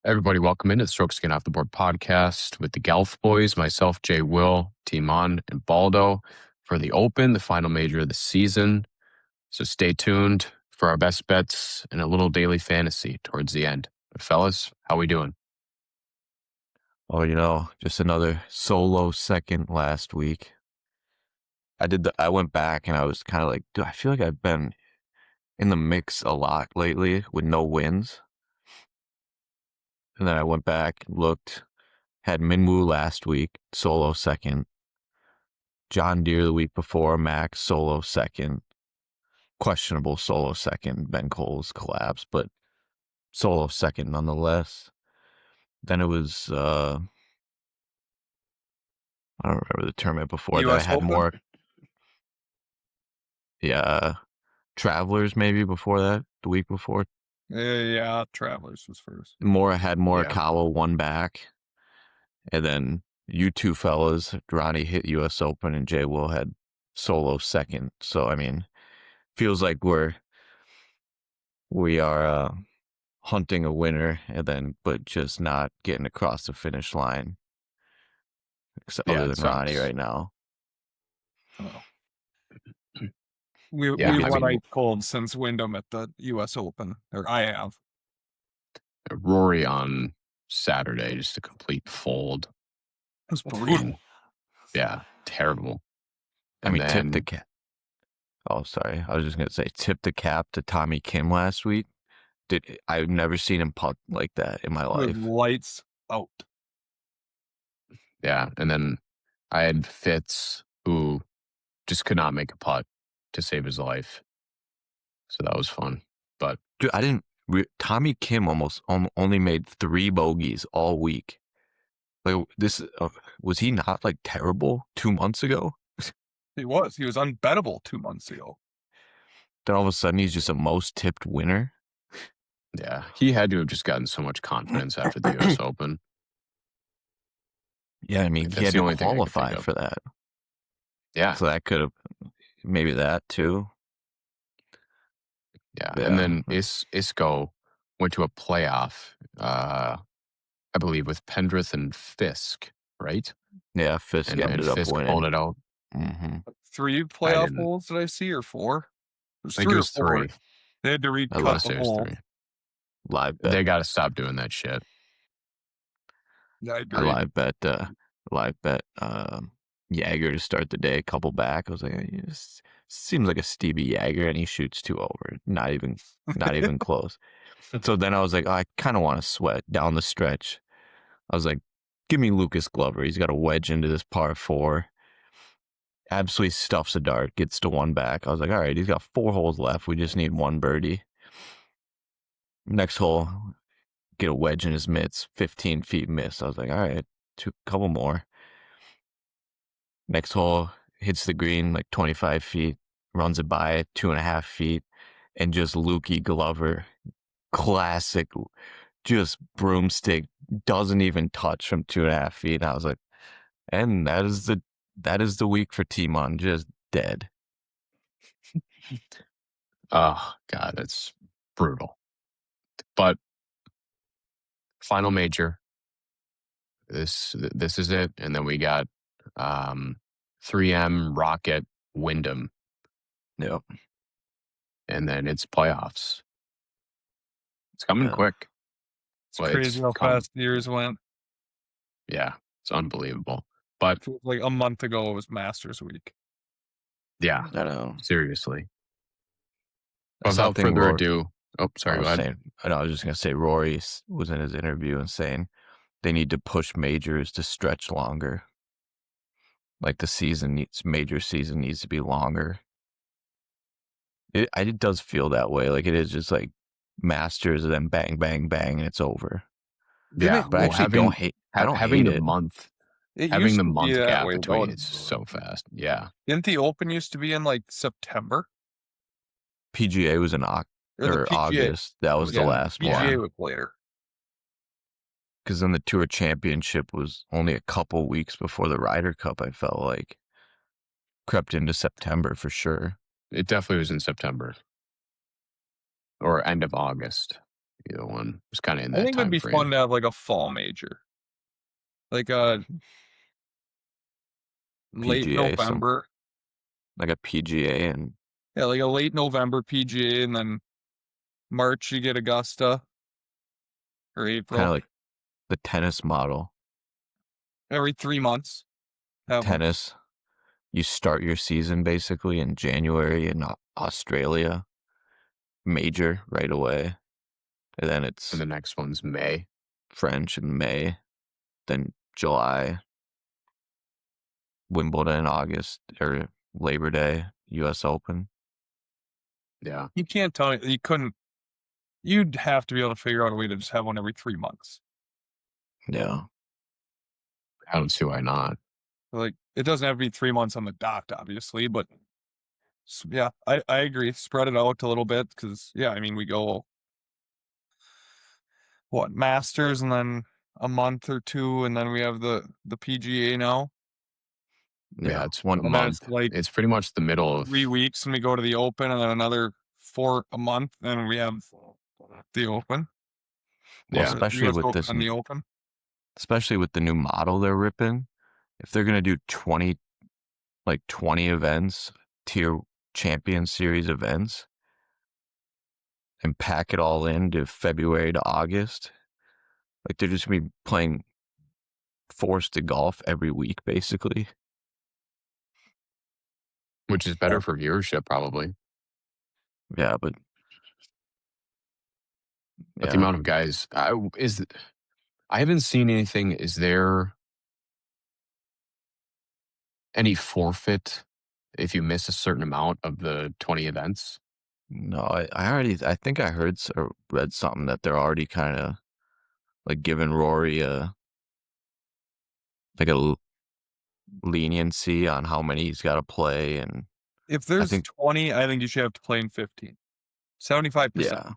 Everybody, welcome into the Strokes Getting Off the Board podcast with the Galf Boys, myself, Jay Will, Timon, and Baldo for the Open, the final major of the season. So stay tuned for our best bets and a little daily fantasy towards the end. But fellas, how we doing? Oh, just another solo second last week. I went back and I was kind of like, dude, I feel like I've been in the mix a lot lately with no wins. And then I went back, looked, had Minwoo last week, solo second. John Deere the week before, Max solo second. Questionable solo second, Ben Cole's collapse, but solo second nonetheless. Then it was, I don't remember the tournament before that. I had Open? more. Yeah. Travelers maybe before that, the week before. Yeah, Travelers was first. Morikawa won back. And then you two fellas, Ronnie hit US Open and Jay Will had solo second. So, I mean, feels like we are hunting a winner but just not getting across the finish line. Other than Ronnie right now. Oh. We won ice cold since Wyndham at the US Open, or I have. Rory on Saturday, just a complete fold. It was brutal. Yeah, terrible. Tip the cap. Oh, sorry. I was just going to say, tip the cap to Tommy Kim last week. I've never seen him putt like that in my life. With lights out. Yeah, and then I had Fitz, who just could not make a putt to save his life. So that was fun. But dude, Tommy Kim almost only made 3 bogeys all week. Like this, was he not like terrible 2 months ago? He was unbettable 2 months ago. Then all of a sudden he's just a most tipped winner. Yeah, he had to have just gotten so much confidence after the US Open. Yeah, I mean, he had to qualify for that. Yeah. So that could have, maybe that too. Yeah. And then Isco went to a playoff, I believe, with Pendrith and Fisk, right? Yeah, Fisk ended up winning. Pulled it out. Mm-hmm. 3 playoff holes did I see, or 4? I think it was 3. They had to recut the hole. 3. Live bet. They got to stop doing that shit. Yeah, I agree. I live bet Jagger to start the day, a couple back. I was like, seems like a Stevie Jagger, and he shoots 2 over. Not even close. So then I was like, I kind of want to sweat down the stretch. I was like, give me Lucas Glover. He's got a wedge into this par 4. Absolutely stuffs a dart, gets to 1 back. I was like, all right, he's got 4 holes left. We just need 1 birdie. Next hole, get a wedge in his mitts, 15 feet miss. I was like, all right, couple more. Next hole, hits the green like 25 feet, runs it by 2.5 feet, and just Lukey Glover, classic, just broomstick, doesn't even touch from 2.5 feet. I was like, and that is the week for Timon, just dead. Oh God, that's brutal. But final major. This is it, and then we got 3M, Rocket, Wyndham. Yep. And then it's playoffs. It's coming quick. It's crazy how fast the years went. Yeah, it's unbelievable. But like a month ago, it was Masters week. Yeah, I know. Seriously. Without further ado, sorry, go ahead. I was just going to say, Rory was in his interview and saying they need to push majors to stretch longer. Like major season needs to be longer. It does feel that way. Like it is just like Masters and then bang, bang, bang, and it's over. Yeah, but I actually don't hate the month. Having the month gap between it's so fast. Yeah. Didn't the Open used to be in like September? PGA was in August. That was the last one. PGA was later. Because then the Tour Championship was only a couple weeks before the Ryder Cup, I felt like. Crept into September for sure. It definitely was in September. Or end of August. Either one. It was kind of in I that think it would time be fun frame. to have like a fall major, like a late PGA, November. like a PGA, and Yeah, like a late November PGA, and then March you get Augusta or kind April. of like the tennis model. Every 3 months. Have 'em. Tennis, you start your season basically in January in Australia, major right away, and then And it's the next one's May. French in May, then July, Wimbledon in August, or Labor Day, U.S. Open. Yeah. You can't tell me you couldn't. You'd have to be able to figure out a way to just have one every 3 months. Yeah. I don't see why not. Like it doesn't have to be 3 months on the dot, obviously, but yeah, I agree. Spread it out a little bit because yeah, I mean we go what Masters and then a month or two, and then we have the PGA now, Yeah, Yeah. it's One, a and then it's month. like It's pretty much the middle 3 weeks, and we go to the Open, and then another 4 a month, and we have the Open. well, Yeah. The U.S. Open and the Open. especially with the new model they're ripping, if they're gonna do 20 events, tier champion series events, and pack it all into February to August, like they're just gonna be playing forced to golf every week, basically. Which is better for viewership, probably. Yeah, but But the yeah, amount of guys I haven't seen anything. Is there any forfeit if you miss a certain amount of the 20 events? no, I think I heard or read something that they're already kind of like giving Rory a leniency on how many he's got to play, and If I there's think 20, I think you should have to play in 15. 75%. yeah,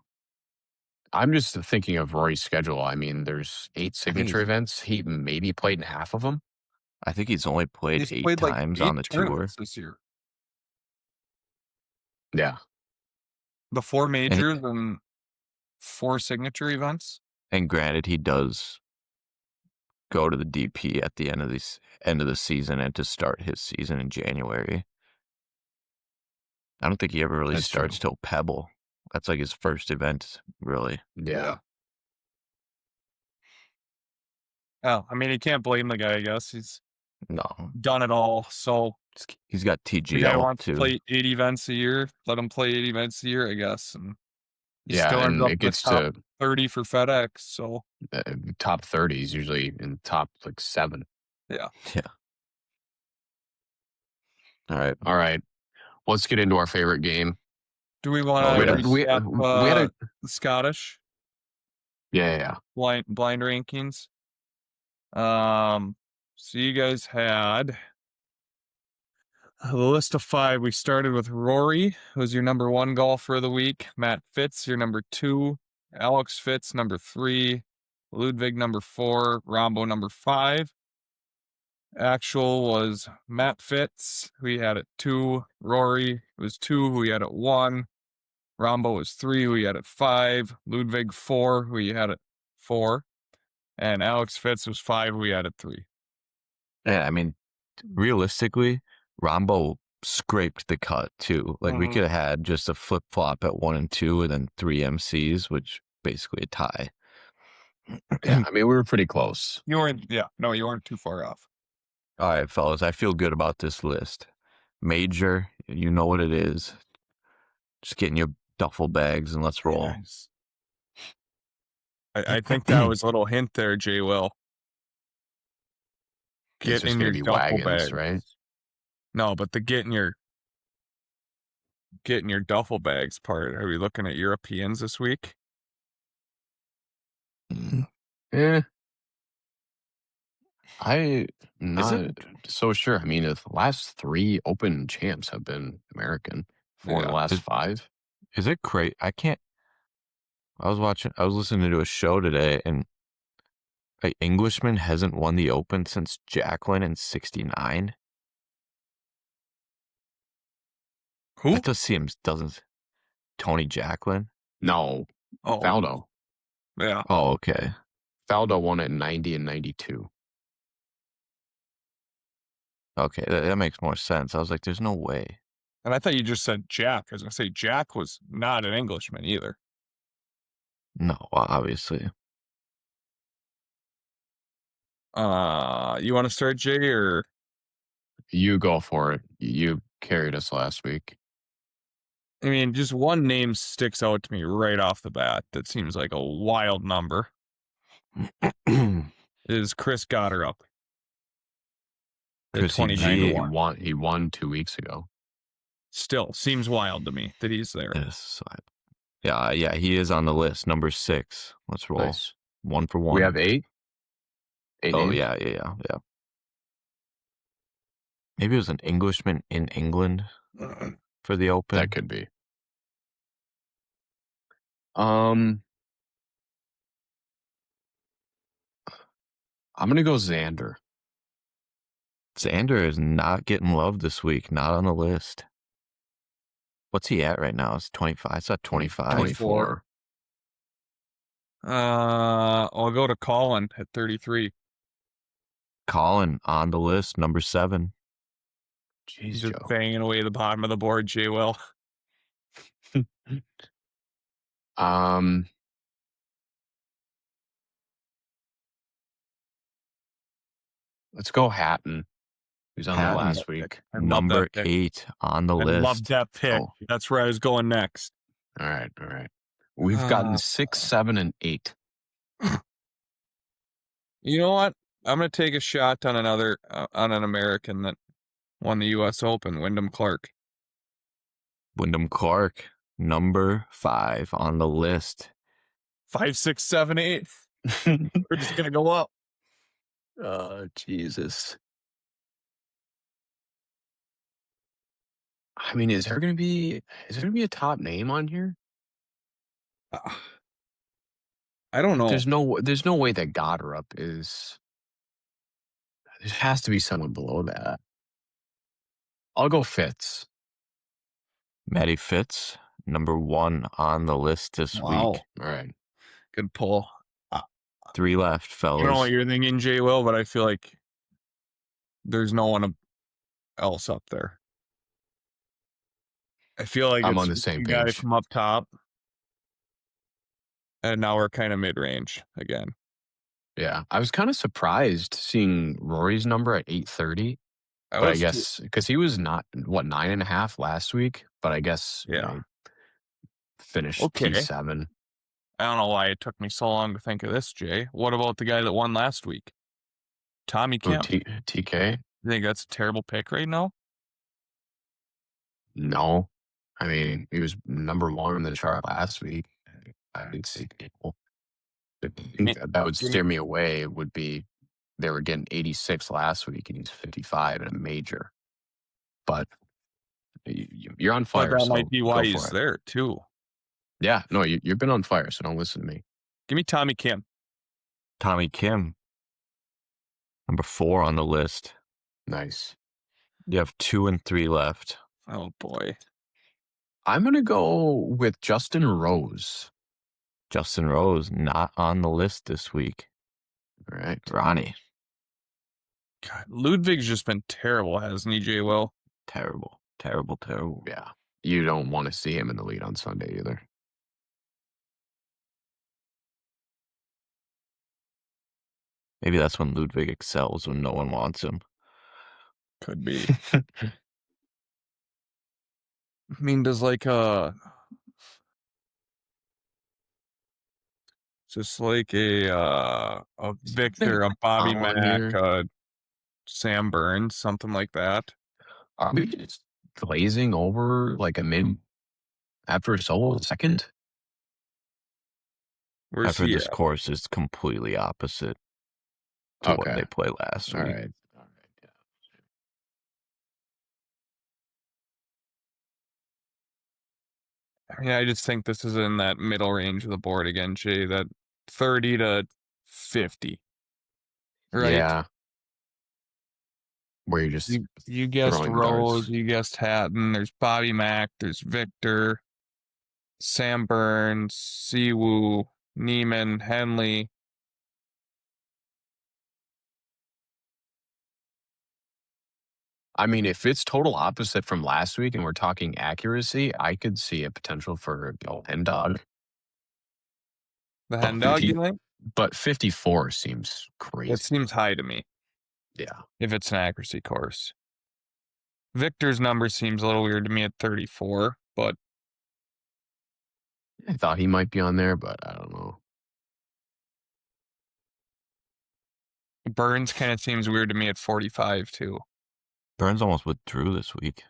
I'm just thinking of Rory's schedule. I mean, there's 8 I think signature events. He maybe played in half of them. he's only played He's 8 played like times 8 on the tour, tournaments this year. Yeah. The 4 and majors and 4 signature events. granted he does go to the DP at the end of the season and to start his season in January. I don't think he ever really That's true. starts till Pebble. That's like his first event, really. Yeah. Oh, I mean, you can't blame the guy, I guess. He's No, done it all. So he's got the guy TGL wants to too. play 8 events a year. Let him play 8 events a year, I guess. And he Yeah. still ends And up it in the gets top to 30 for FedEx. So top 30s, usually in top like 7. yeah. Yeah. All right. All right. Let's get into our favorite game. Do we want Oh, to yes. We had a. the Scottish Yeah. blind rankings? So you guys had the list of 5. We started with Rory, who's your number 1 golfer of the week. Matt Fitz, your number 2. Alex Fitz, number 3. Ludwig, number 4. Rombo, number 5. Actual was Matt Fitz, who he had at 2. Rory was 2, who he had at 1. Rombo was 3, who he had at 5. Ludwig 4, who he had at 4. And Alex Fitz was 5, who he had at 3. Yeah, I mean, realistically, Rombo scraped the cut too. Like we could have had just a flip flop at 1 and 2, and then 3 MCs, which basically a tie. Yeah. I mean, we were pretty close. You weren't too far off. All right, fellas, I feel good about this list. Major, you know what it is. Just getting your duffel bags and let's roll. Nice. I think that was a little hint there, Jay Will. It's Get just in going your to be duffel wagons, bag. right? No, but the get in your duffel bags part. Are we looking at Europeans this week? Eh. I'm Is not it? so sure. I mean, the last 3 Open champs have been American. 4 of the last 5. Is it crazy? I was listening to a show today, and an Englishman hasn't won the Open since Jacqueline in '69. Who? That just seems doesn't. Tony Jacqueline. No, Oh, Faldo. Yeah. Oh, okay. Faldo won at 90 and 92. Okay, that makes more sense. I was like, there's no way. And I thought you just said Jack. I was going to say Jack was not an Englishman either. No, obviously. You want to start, Jay, or? You go for it. You carried us last week. I mean, just one name sticks out to me right off the bat that seems like a wild number. Is Chris Gotterup. At Chrissy 29 G. to 1. He won 2 weeks ago. Still seems wild to me that he's there. Yeah, he is on the list. Number 6. Let's roll. Nice. 1 for 1. We have 8. 8 Oh, names? yeah. Maybe it was an Englishman in England for the Open. That could be. I'm gonna go Xander. Xander is not getting love this week. Not on the list. What's he at right now? It's 25. It's at 25. 24. I'll go to Colin at 33. Colin on the list, number 7. Jeez, Just Joe. banging away the bottom of the board, Jay Will. Let's go Hatton. He was on Hatton. the last week. Number 8 on the list. I love that pick. Oh. That's where I was going next. All right. We've gotten 6, 7, and 8. You know what? I'm going to take a shot on on an American that won the U.S. Open, Wyndham Clark. Wyndham Clark, number 5 on the list. 5, 6, 7, 8. We're just going to go up. Jesus. I mean, is there gonna be a top name on here? I don't know. There's no way that Gotterup is. There has to be someone below that. I'll go Fitz. Matty Fitz, number 1 on the list this week. All right. Good pull. 3 left, fellas. I don't know what you're thinking, Jay Will, but I feel like there's no one else up there. I feel like I'm it's on the same you got to page. come up top. And now we're kind of mid-range again. Yeah, I was kind of surprised seeing Rory's number at 830. But I guess because he was not 9.5 last week, but I guess finished T7. I don't know why it took me so long to think of this, Jay. What about the guy that won last week? Tommy Kemp. TK? You think that's a terrible pick right now? No. I mean, he was number 1 in the chart last week. I didn't see people. That would steer me away. It would be they were getting 86 last week and he's 55 in a major. But you're on fire. But that so might be why go he's for it. there, too. Yeah, no, you've been on fire, so don't listen to me. Give me Tommy Kim. Tommy Kim, number 4 on the list. Nice. You have 2 and 3 left. Oh, boy. I'm going to go with Justin Rose. Justin Rose, not on the list this week. All right. Ronnie. God, Ludwig's just been terrible, hasn't he, Jay Will? Terrible. Yeah. You don't want to see him in the lead on Sunday either. Maybe that's when Ludwig excels, when no one wants him. Could be. I mean, does like just like a Victor, a Bobby Mack, Sam Burns, something like that. Are we just glazing over like a mid after a solo second? I've heard this course is completely opposite to what they played last week. All right. Yeah. Yeah, I just think this is in that middle range of the board again, Jay, that 30 to 50. Right? Yeah. Where you just you guessed Rose, you guessed Hatton, there's Bobby Mack, there's Victor, Sam Burns, Siwoo, Neiman, Henley. I mean, if it's total opposite from last week and we're talking accuracy, I could see a potential for hen dog. The But hen dog, you think? But 54 seems It crazy. seems high to me. Yeah. If it's an accuracy course. Victor's number seems a little weird to me at 34, but I thought he might be on there, but I don't know. Burns kind of seems weird to me at 45 too. Burns almost withdrew this week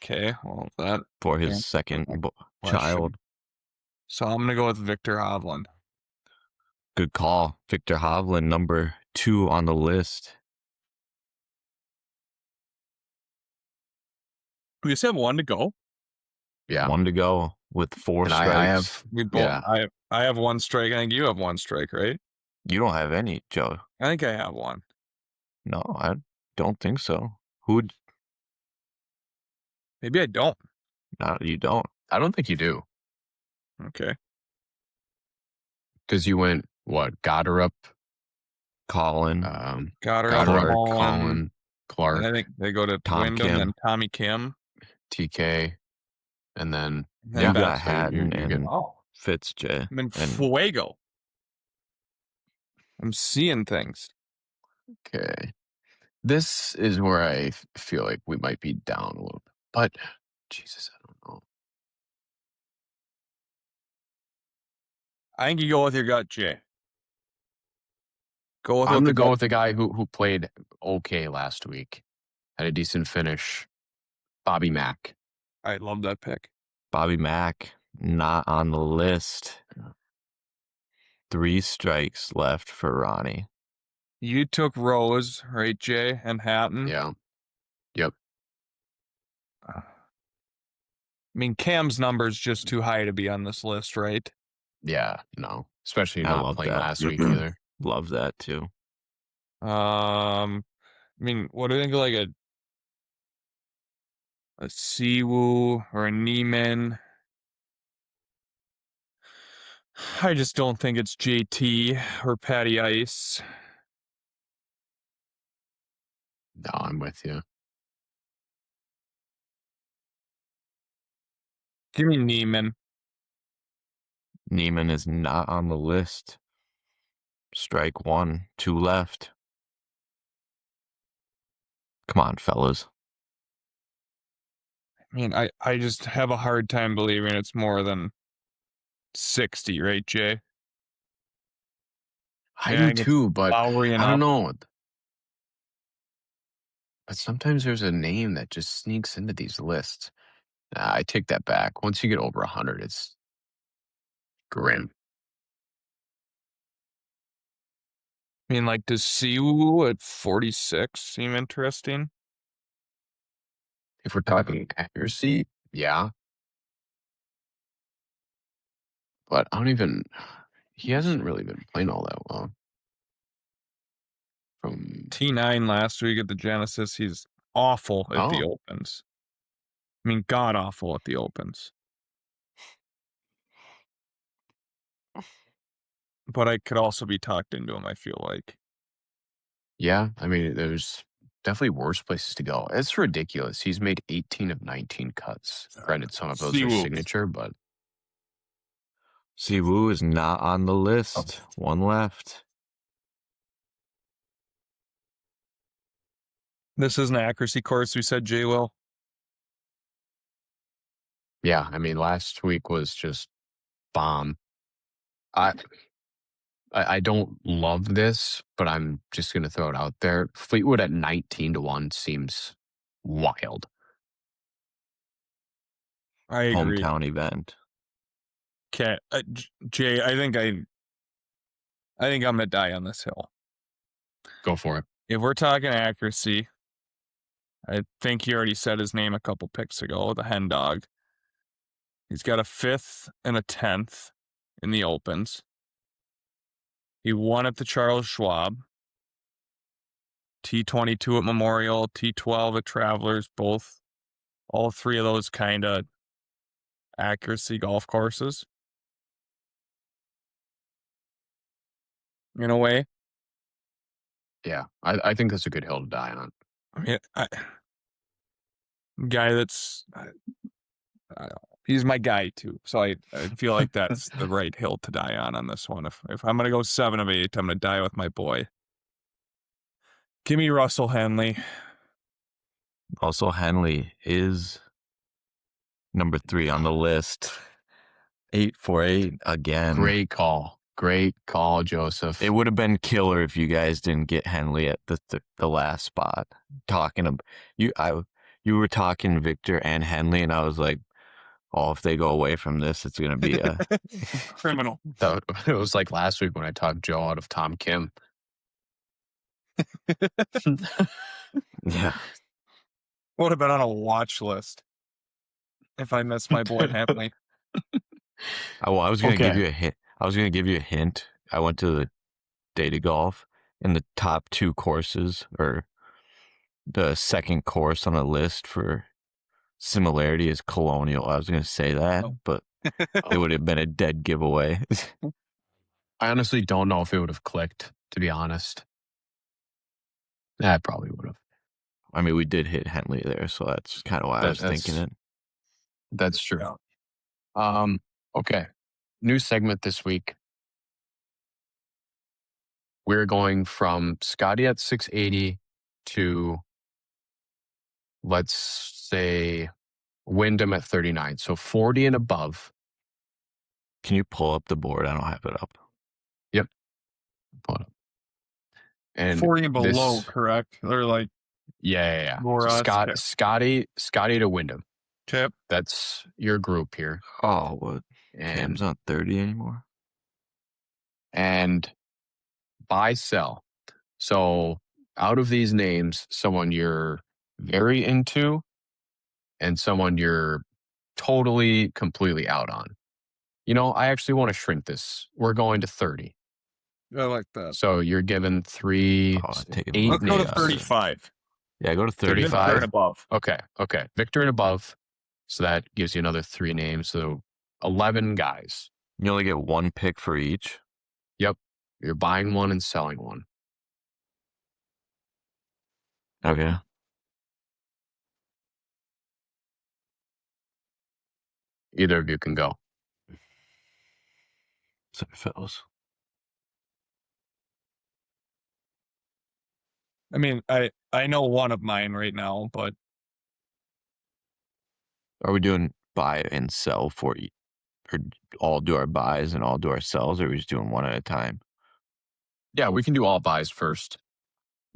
Okay, well that for his answers second my child. So I'm gonna go with Victor Hovland. Good call. Victor Hovland, number 2 on the list. We just have one to go. Yeah. 1 to go with 4 And strikes. I have, We both. I have one strike. I think you have one strike, right? You don't have any, Joe. I think I have one. No, I don't think so. Who'd? Maybe I don't. No, you don't. I don't think you do. Okay. Because you went, what, Goddard, Colin, Goddard, Colin, Clark, and I think they go to Tom Wyndham, Kim. then Tommy Kim. TK, and then Then you back. got so Hatton you're and getting, Fitz, Jay. And then Fuego. I'm seeing things. okay. This is where I feel like we might be down a little bit. But, Jesus, I don't know. I think you go with your gut, Jay. I'm going to go with the guy who played okay last week. Had a decent finish. Bobby Mack. I love that pick. Bobby Mack, not on the list. 3 strikes left for Ronnie. You took Rose, right, Jay, and Hatton? Yeah. Yep. I mean, Cam's number's just too high to be on this list, right? Yeah, no. Especially I not love playing that. last week either. Love that too. I mean, what do you think of like a Siwoo or a Neiman? I just don't think it's JT or Patty Ice. No, I'm with you. Give me Neiman. Neiman is not on the list. Strike 1, 2 left. Come on, fellas. I mean, I just have a hard time believing it's more than 60, right, Jay? I do too, but Lowry and I don't up. know. But sometimes there's a name that just sneaks into these lists. I take that back. Once you get over 100, it's grim. I mean, like, does Siwoo at 46 seem interesting? If we're talking accuracy, yeah. But I don't even. He hasn't really been playing all that well. From T9 last week at the Genesis, he's awful at the Opens. I mean, god awful at the Opens. But I could also be talked into him, I feel like. Yeah, I mean, there's definitely worse places to go. It's ridiculous. He's made 18 of 19 cuts. Granted, some of those are signature, but Siwoo is not on the list. 1 left. This is an accuracy course, we said, Jay Will. yeah, I mean, last week was just bomb. I don't love this, but I'm just going to throw it out there. Fleetwood at 19-1 seems wild. I agree. Hometown event. Okay, Jay, I think I'm gonna die on this hill. Go for it. If we're talking accuracy, I think you already said his name a couple picks ago, the hen dog. He's got a 5th and a 10th in the Opens. He won at the Charles Schwab. T22 at Memorial, T12 at Travelers, all 3 of those kind of accuracy golf courses. in a way. Yeah, I think that's a good hill to die on. I mean, guy that's he's my guy too, so I feel like that's the right hill to die on this one. If I'm gonna go 7 of 8, I'm gonna die with my boy. Give me Russell Henley. Also, Henley is number 3 on the list. 848 again. Great call, Joseph. It would have been killer if you guys didn't get Henley at the last spot. Talking about you were talking Victor and Henley, and I was like, oh, if they go away from this, it's gonna be a Criminal. It was like last week when I talked Joe out of Tom Kim. yeah. Would have been on a watch list if I missed my boy Henley. I was gonna Okay. give you a hint. I was gonna give you a hint. I went to the Data Golf, and the top 2 courses, or the second course on the list for similarity, is Colonial. I was gonna say that, but it would have been a dead giveaway. I honestly don't know if it would have clicked, to be honest. I probably would have. I mean, we did hit Henley there, so that's kind of why I was thinking it. That's true. Okay. New segment this week. We're going from Scotty at 680 to, let's say, Wyndham at 39. So 40 and above. Can you pull up the board? I don't have it up. Yep. Pull it up. And 40 and below, correct? Or like, yeah. More So us, Scotty to Wyndham. Chip. That's your group here. Oh, what? And Cam's not 30 anymore. And buy, sell. So out of these names, someone you're very into and someone you're totally, completely out on. You know, I actually want to shrink this. We're going to 30. I like that. So you're given 3, take it. 8 Let's go to names. 35. Yeah, go to 35. Victor and above. Okay. Victor and above. So that gives you another 3 names. So 11 guys. You only get 1 pick for each. Yep. You're buying one and selling one. Okay. Either of you can go. Sorry, fellas. I mean, I know one of mine right now, but Are we doing buy and sell for each? Or all do our buys and all do our sells, or are we just doing one at a time? Yeah, we can do all buys first.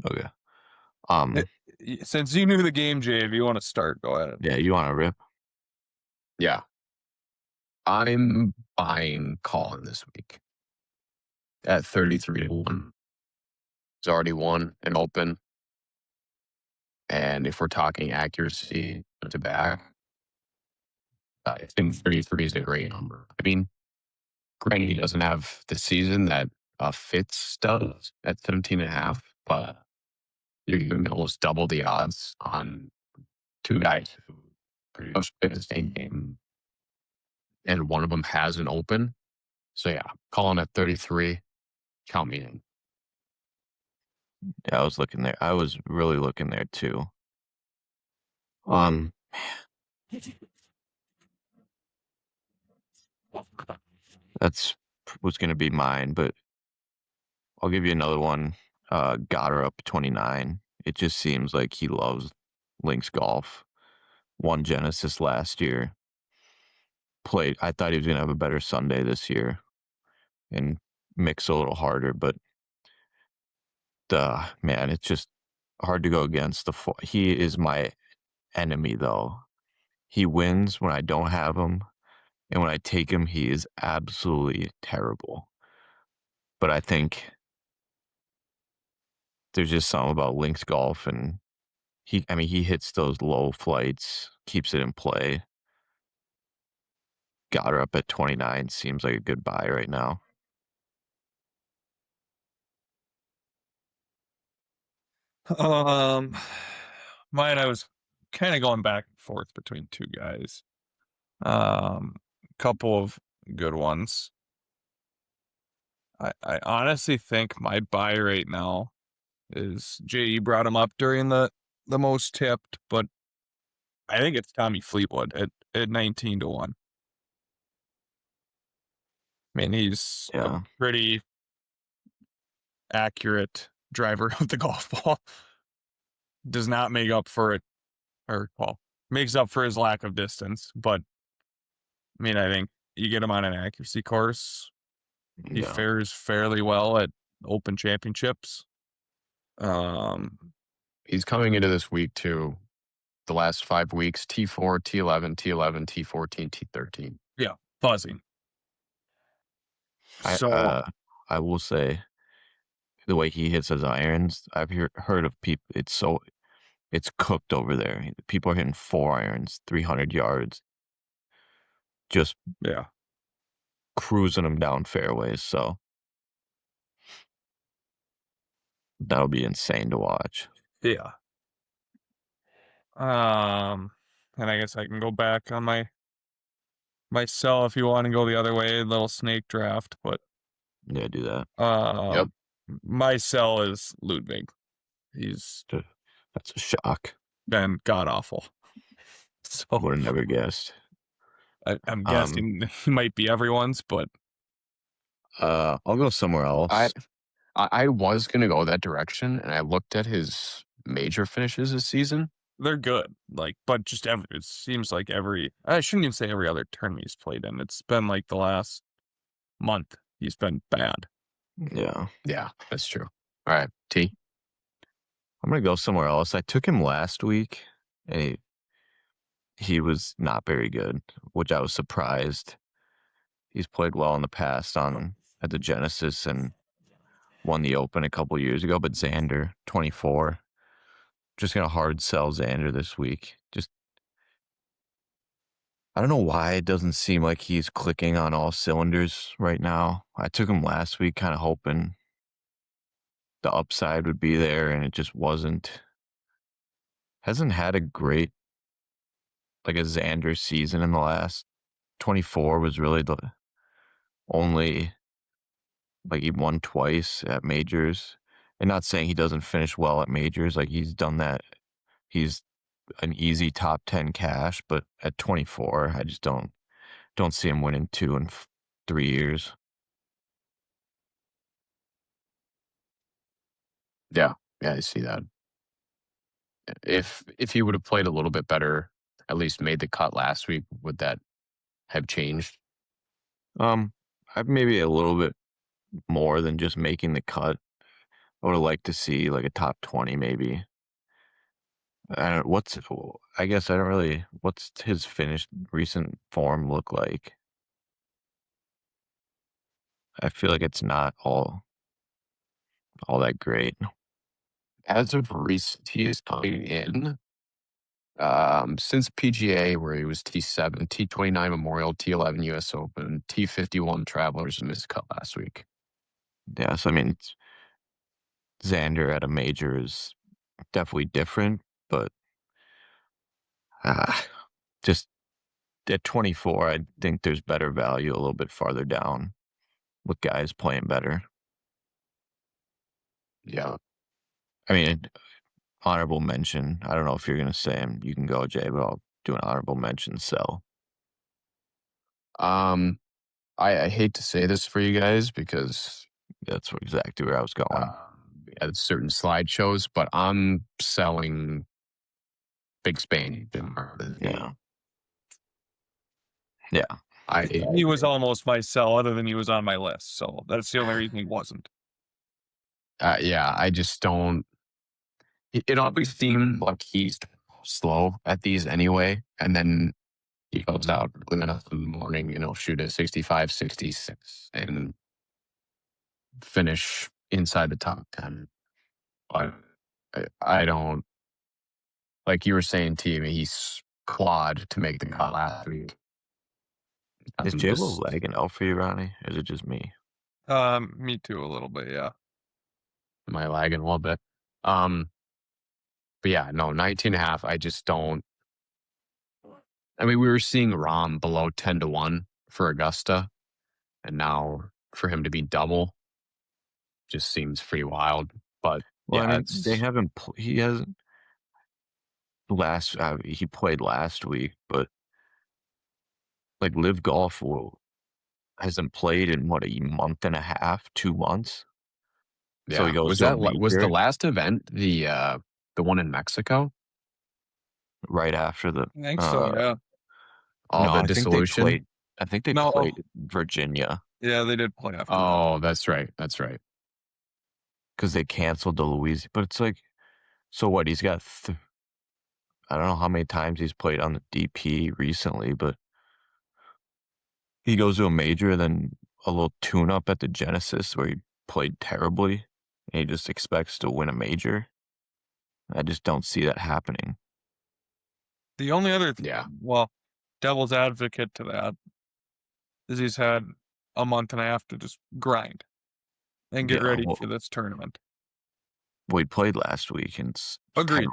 Okay. Since you knew the game, Jay, if you want to start, go ahead. Yeah, you want to rip? Yeah. I'm buying Colin this week at 33-1. He's already won an Open. And if we're talking accuracy to back, I think 33 is a great number. I mean, granted, he doesn't have the season that Fitz does at 17.5, but you're going to almost double the odds on 2 guys who pretty much play the same game. And one of them has an Open. So yeah, Colin at 33, count me in. Yeah, I was looking there. I was really looking there too. That's was going to be mine, but I'll give you another one. Got her up 29. It just seems like he loves links golf. Won Genesis last year. Played. I thought he was going to have a better Sunday this year and mix a little harder, but man, it's just hard to go against. He is my enemy, though. He wins when I don't have him, and when I take him, he is absolutely terrible. But I think there's just something about links golf, and he hits those low flights, keeps it in play. Got her up at 29. Seems like a good buy right now. Mine, I was kind of going back and forth between 2 guys. Couple of good ones. I honestly think my buy right now is Jay brought him up during the most tipped, but I think it's Tommy Fleetwood at 19-1. I mean, he's a Yeah. pretty accurate driver of the golf ball. Does not make up for it, or well, makes up for his lack of distance. But I mean, I think you get him on an accuracy course, he Yeah. fares fairly well at Open Championships. He's coming into this week too. The last 5 weeks: T4, T11, T11, T14, T13. Yeah, buzzing. I So I will say the way he hits his irons, I've heard of people. It's cooked over there. People are hitting 4 irons, 300 yards, just yeah, cruising them down fairways. So that'll be insane to watch. yeah. And I guess I can go back on my sell if you want to go the other way, little snake draft. But Yeah, do that. Yep. my sell is Ludwig. He's That's a shock. been god awful. So Would have never guessed. I'm guessing he might be everyone's, but I'll go somewhere else. I was gonna go that direction, and I looked at his major finishes this season. they're good. Like, but just it seems like I shouldn't even say every other tournament he's played in. It's been like the last month he's been bad. Yeah. Yeah, that's true. All right, T. I'm gonna go somewhere else. I took him last week, and he was not very good, which I was surprised. He's played well in the past at the Genesis and won the Open a couple years ago. But Xander, 24, just gonna hard sell Xander this week. Just I don't know why it doesn't seem like he's clicking on all cylinders right now. I took him last week, kind of hoping the upside would be there, and it just wasn't. Hasn't had a great like a Xander season in the last 24 was really the only like he won twice at majors. And not saying he doesn't finish well at majors, like he's done that. He's an easy top 10 cash, but at 24, I just don't see him winning 2 in 3 years. Yeah, I see that. If he would have played a little bit better, at least made the cut last week, would that have changed? I've maybe a little bit more than just making the cut. I would have liked to see like a top 20 maybe. I guess I don't really, what's his finished recent form look like? I feel like it's not all that great. As of recent, he is coming in since PGA, where he was T7, T29 Memorial, T11 US Open, T51 Travelers, and missed cut last week. Yeah, so I mean, Xander at a major is definitely different, but just at 24, I think there's better value a little bit farther down with guys playing better. Yeah. I mean, honorable mention. I don't know if you're going to say him. You can go, Jay, but I'll do an honorable mention. So, I hate to say this for you guys because that's exactly where I was going. at certain slideshows, but I'm selling Big Spain. Yeah. Yeah. He was almost my sell, other than he was on my list. So that's the only reason he wasn't. Yeah, I just don't. It always seemed like he's slow at these anyway, and then he goes out early enough in the morning and he'll shoot a 65, 66 and finish inside the top 10. But I don't, like you were saying, T, I mean, he's clawed to make the cut last week. Is Jay lagging out for you, Ronnie? Or is it just me? Me too, a little bit, yeah. Am I lagging a little bit? But yeah, no, 19.5, I just don't. I mean, we were seeing Rahm below 10-1 for Augusta, and now for him to be double, just seems pretty wild. But Well, yeah, I mean, it's they haven't. He hasn't he played last week, but like Live Golf hasn't played in what, a month and a half, 2 months. So he yeah. goes Was to a was the major last event the one in Mexico? right after the. I think so, yeah. All No, the I think they dissolution. played. I think they No, played Virginia yeah, they did play after that. Oh, that's right. That's right. because they canceled the Louisiana. But it's like, so what? He's got. I don't know how many times he's played on the DP recently, but he goes to a major, then a little tune-up at the Genesis where he played terribly, and he just expects to win a major. I just don't see that happening. The only other, Yeah. well, devil's advocate to that is he's had a month and a half to just grind and get Yeah, ready well, for this tournament. he played last week, and it's Agreed.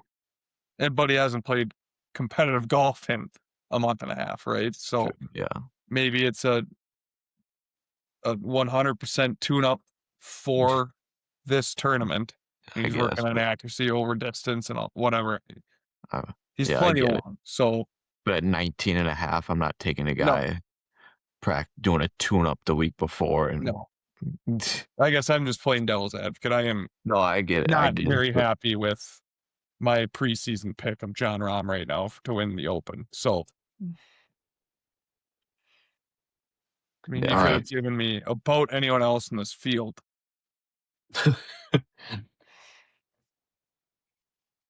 But he hasn't played competitive golf in a month and a half, right? So yeah, maybe it's a 100% tune-up for this tournament. I He's guess. working on accuracy over distance and all, whatever. Uh, He's yeah, I plenty get it. along. So But at 19 and a half, I'm not taking a no, guy doing a tune-up the week before. And no. I guess I'm just playing devil's advocate. I am no, I get it. I not do. very But happy with my preseason pick of John Rahm right now to win the Open. So, I mean, yeah, you All could right. have given me about anyone else in this field.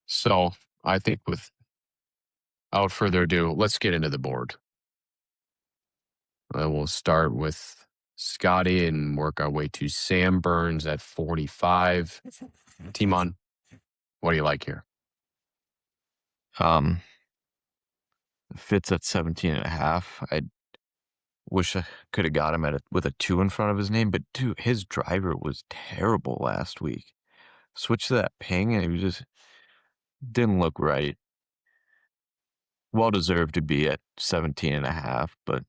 So I think without further ado, let's get into the board. We'll start with Scotty and work our way to Sam Burns at 45. Timon, what do you like here? Fitz at 17 and a half. I wish I could have got him with a 2 in front of his name, but dude, his driver was terrible last week. Switched to that ping, and he just didn't look right. Well deserved to be at 17 and a half, but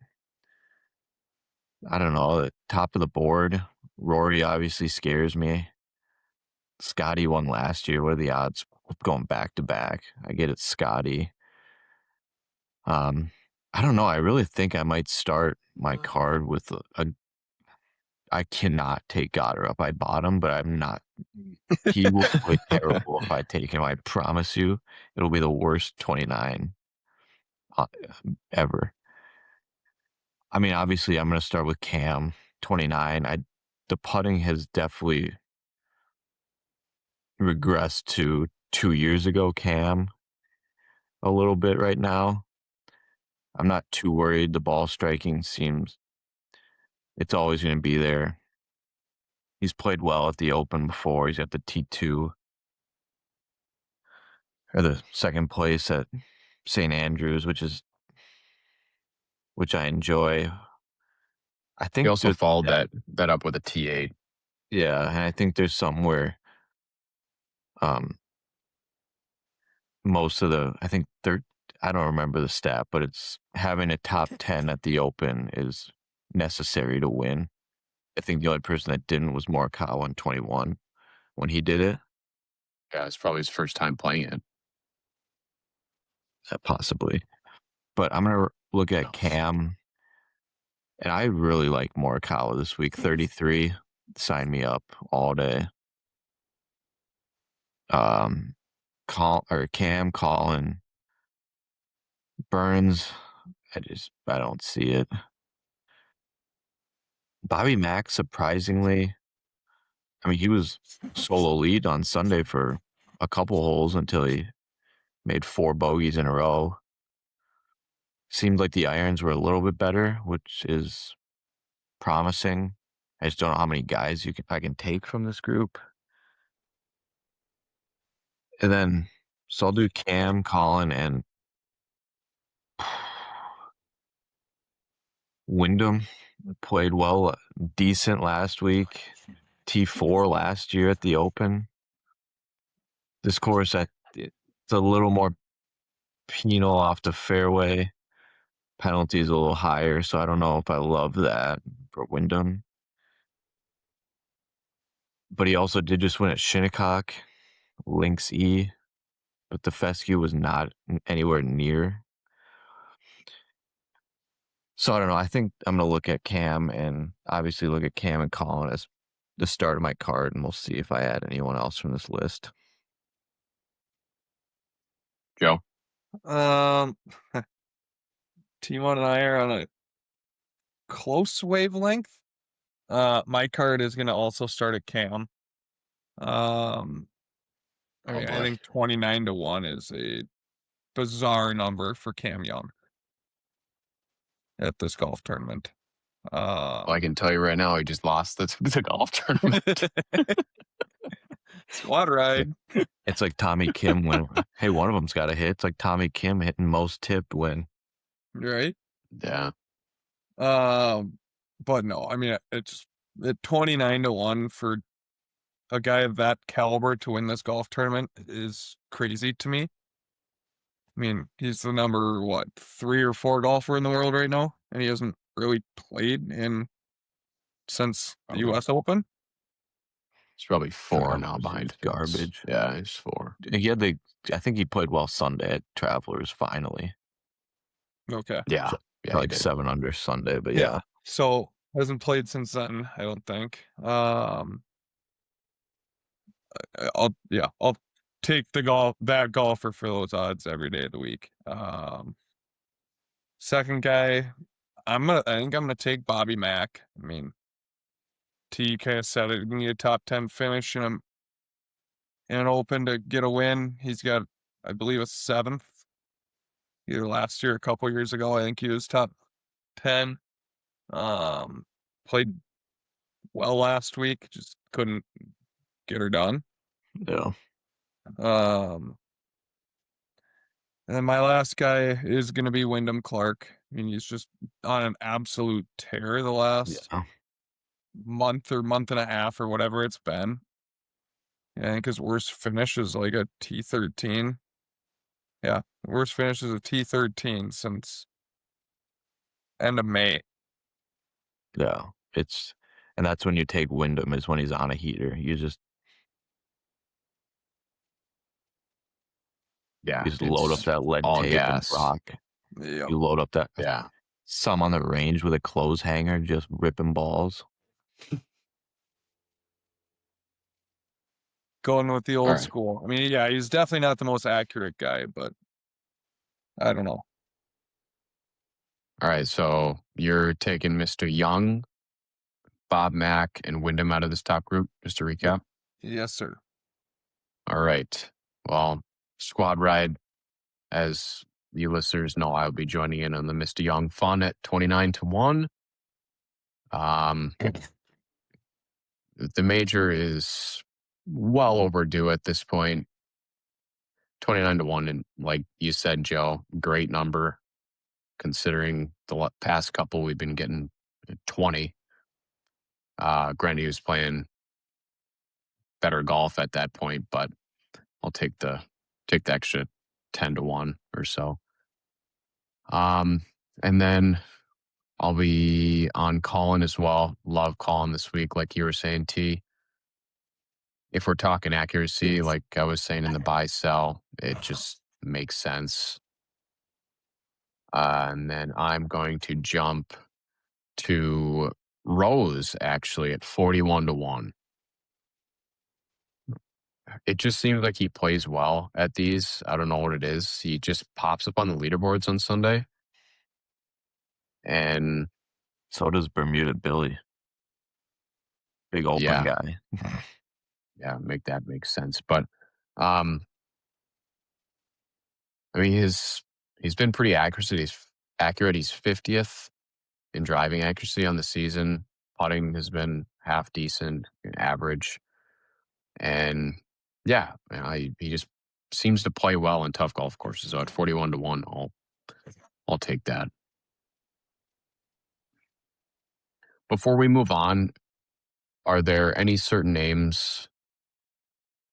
I don't know. The top of the board, Rory obviously scares me. Scotty won last year. What are the odds of going back to back? I get it, Scotty. I don't know. I really think I might start my card with I cannot take Goddard up. I bought him, but I'm not. He will play terrible if I take him. I promise you, it'll be the worst 29 ever. I mean, obviously, I'm going to start with Cam 29. The putting has definitely regressed to 2 years ago, Cam, a little bit right now. I'm not too worried. The ball striking seems it's always going to be there. He's played well at the Open before. He's at the T2 or the second place at St. Andrews, which I enjoy. I He think also followed that up with a T8. yeah, and I think there's somewhere most of I don't remember the stat, but it's having a top 10 at the Open is necessary to win. I think the only person that didn't was Morikawa in 21 when he did it. Yeah, it's probably his first time playing it. Possibly. But I'm going to look at Cam, and I really like Morikawa this week. 33, sign me up all day. Cam, Colin, Burns, I don't see it. Bobby Mack, surprisingly, I mean, he was solo lead on Sunday for a couple holes until he made 4 bogeys in a row. Seemed like the irons were a little bit better, which is promising. I just don't know how many guys I can take from this group. And then, so I'll do Cam, Colin, and Wyndham. Played well, decent last week. T4 last year at the Open. This course, it's a little more penal off the fairway. Penalty's a little higher, so I don't know if I love that for Wyndham. But he also did just win at Shinnecock, Lynx E, but the fescue was not anywhere near. So I don't know. I think I'm going to look at Cam and obviously look at Cam and Colin as the start of my card, and we'll see if I add anyone else from this list. Joe? Timon and I are on a close wavelength. My card is going to also start at Cam. I mean, I boy. think 29-1 is a bizarre number for Cam Young at this golf tournament. Well, I can tell you right now, he just lost the golf tournament. Squad ride. It's like Tommy Kim when, hey, one of them's got a hit. It's like Tommy Kim hitting most tipped win. Right? Yeah. But no, I mean, it's at 29-1 for a guy of that caliber to win this golf tournament is crazy to me. I mean, he's the number, 3 or 4 golfer in the world right now, and he hasn't really played since the U.S. Open. It's probably 4 now Travelers behind is Fitz. garbage. Yeah, it's 4. I think he played well Sunday at Travelers finally. Okay. Yeah. Yeah, like 7 under Sunday, but yeah. So hasn't played since then, I don't think. I'll take that golfer for those odds every day of the week. Second guy, I think I'm gonna take Bobby Mack. I mean, TK said it, you need a top 10 finish in an Open to get a win. He's got, I believe, a 7th. Either last year, a couple years ago, I think he was top 10. Played well last week, just couldn't get her done. Yeah. And then my last guy is going to be Wyndham Clark. I mean, he's just on an absolute tear the last month or month and a half or whatever it's been. I think his worst finish is like a T13. Yeah, worst finish is a T13 since end of May. Yeah. And that's when you take Wyndham, is when he's on a heater. You just load up that lead all tape gas. and rock. Yep. You load up that some on the range with a clothes hanger, just ripping balls. Going with the old school. I mean, yeah, he's definitely not the most accurate guy, but I don't know. All right, so you're taking Mr. Young, Bob Mack, and Wyndham out of this top group, just to recap? Yes, sir. All right. Well, squad ride, as you listeners know, I'll be joining in on the Mr. Young fun at 29-1. The major is well overdue at this point. 29-1, and like you said, Joe, great number considering the past couple we've been getting 20. Granted, he was playing better golf at that point, but I'll take the extra 10-1 or so. And then I'll be on Colin as well. Love Colin this week, like you were saying, T. If we're talking accuracy, like I was saying in the buy sell, it just makes sense. And then I'm going to jump to Rose actually at 41-1. It just seems like he plays well at these. I don't know what it is. He just pops up on the leaderboards on Sunday. And so does Bermuda Billy. Big open guy. Yeah, that makes sense. But I mean he's been pretty accurate. He's 50th in driving accuracy on the season. Putting has been half decent, average. And yeah, he just seems to play well in tough golf courses. So at 41-1, I'll take that. Before we move on, are there any certain names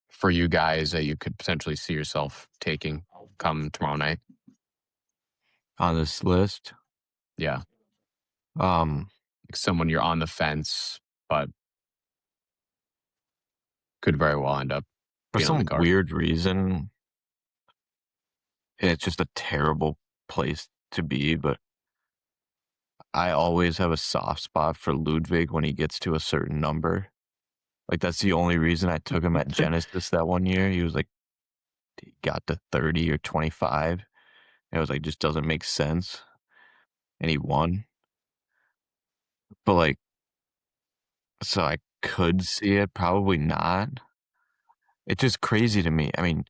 for you guys that you could potentially see yourself taking come tomorrow night? On this list? Yeah. Someone you're on the fence, but could very well end up For being on the some card. weird reason, and it's just a terrible place to be, but I always have a soft spot for Ludwig when he gets to a certain number. Like, that's the only reason I took him at Genesis that one year. He was like, he got to 30 or 25. And I was like, just doesn't make sense. And he won. But, like, so I could see it, probably not. It's just crazy to me. I mean,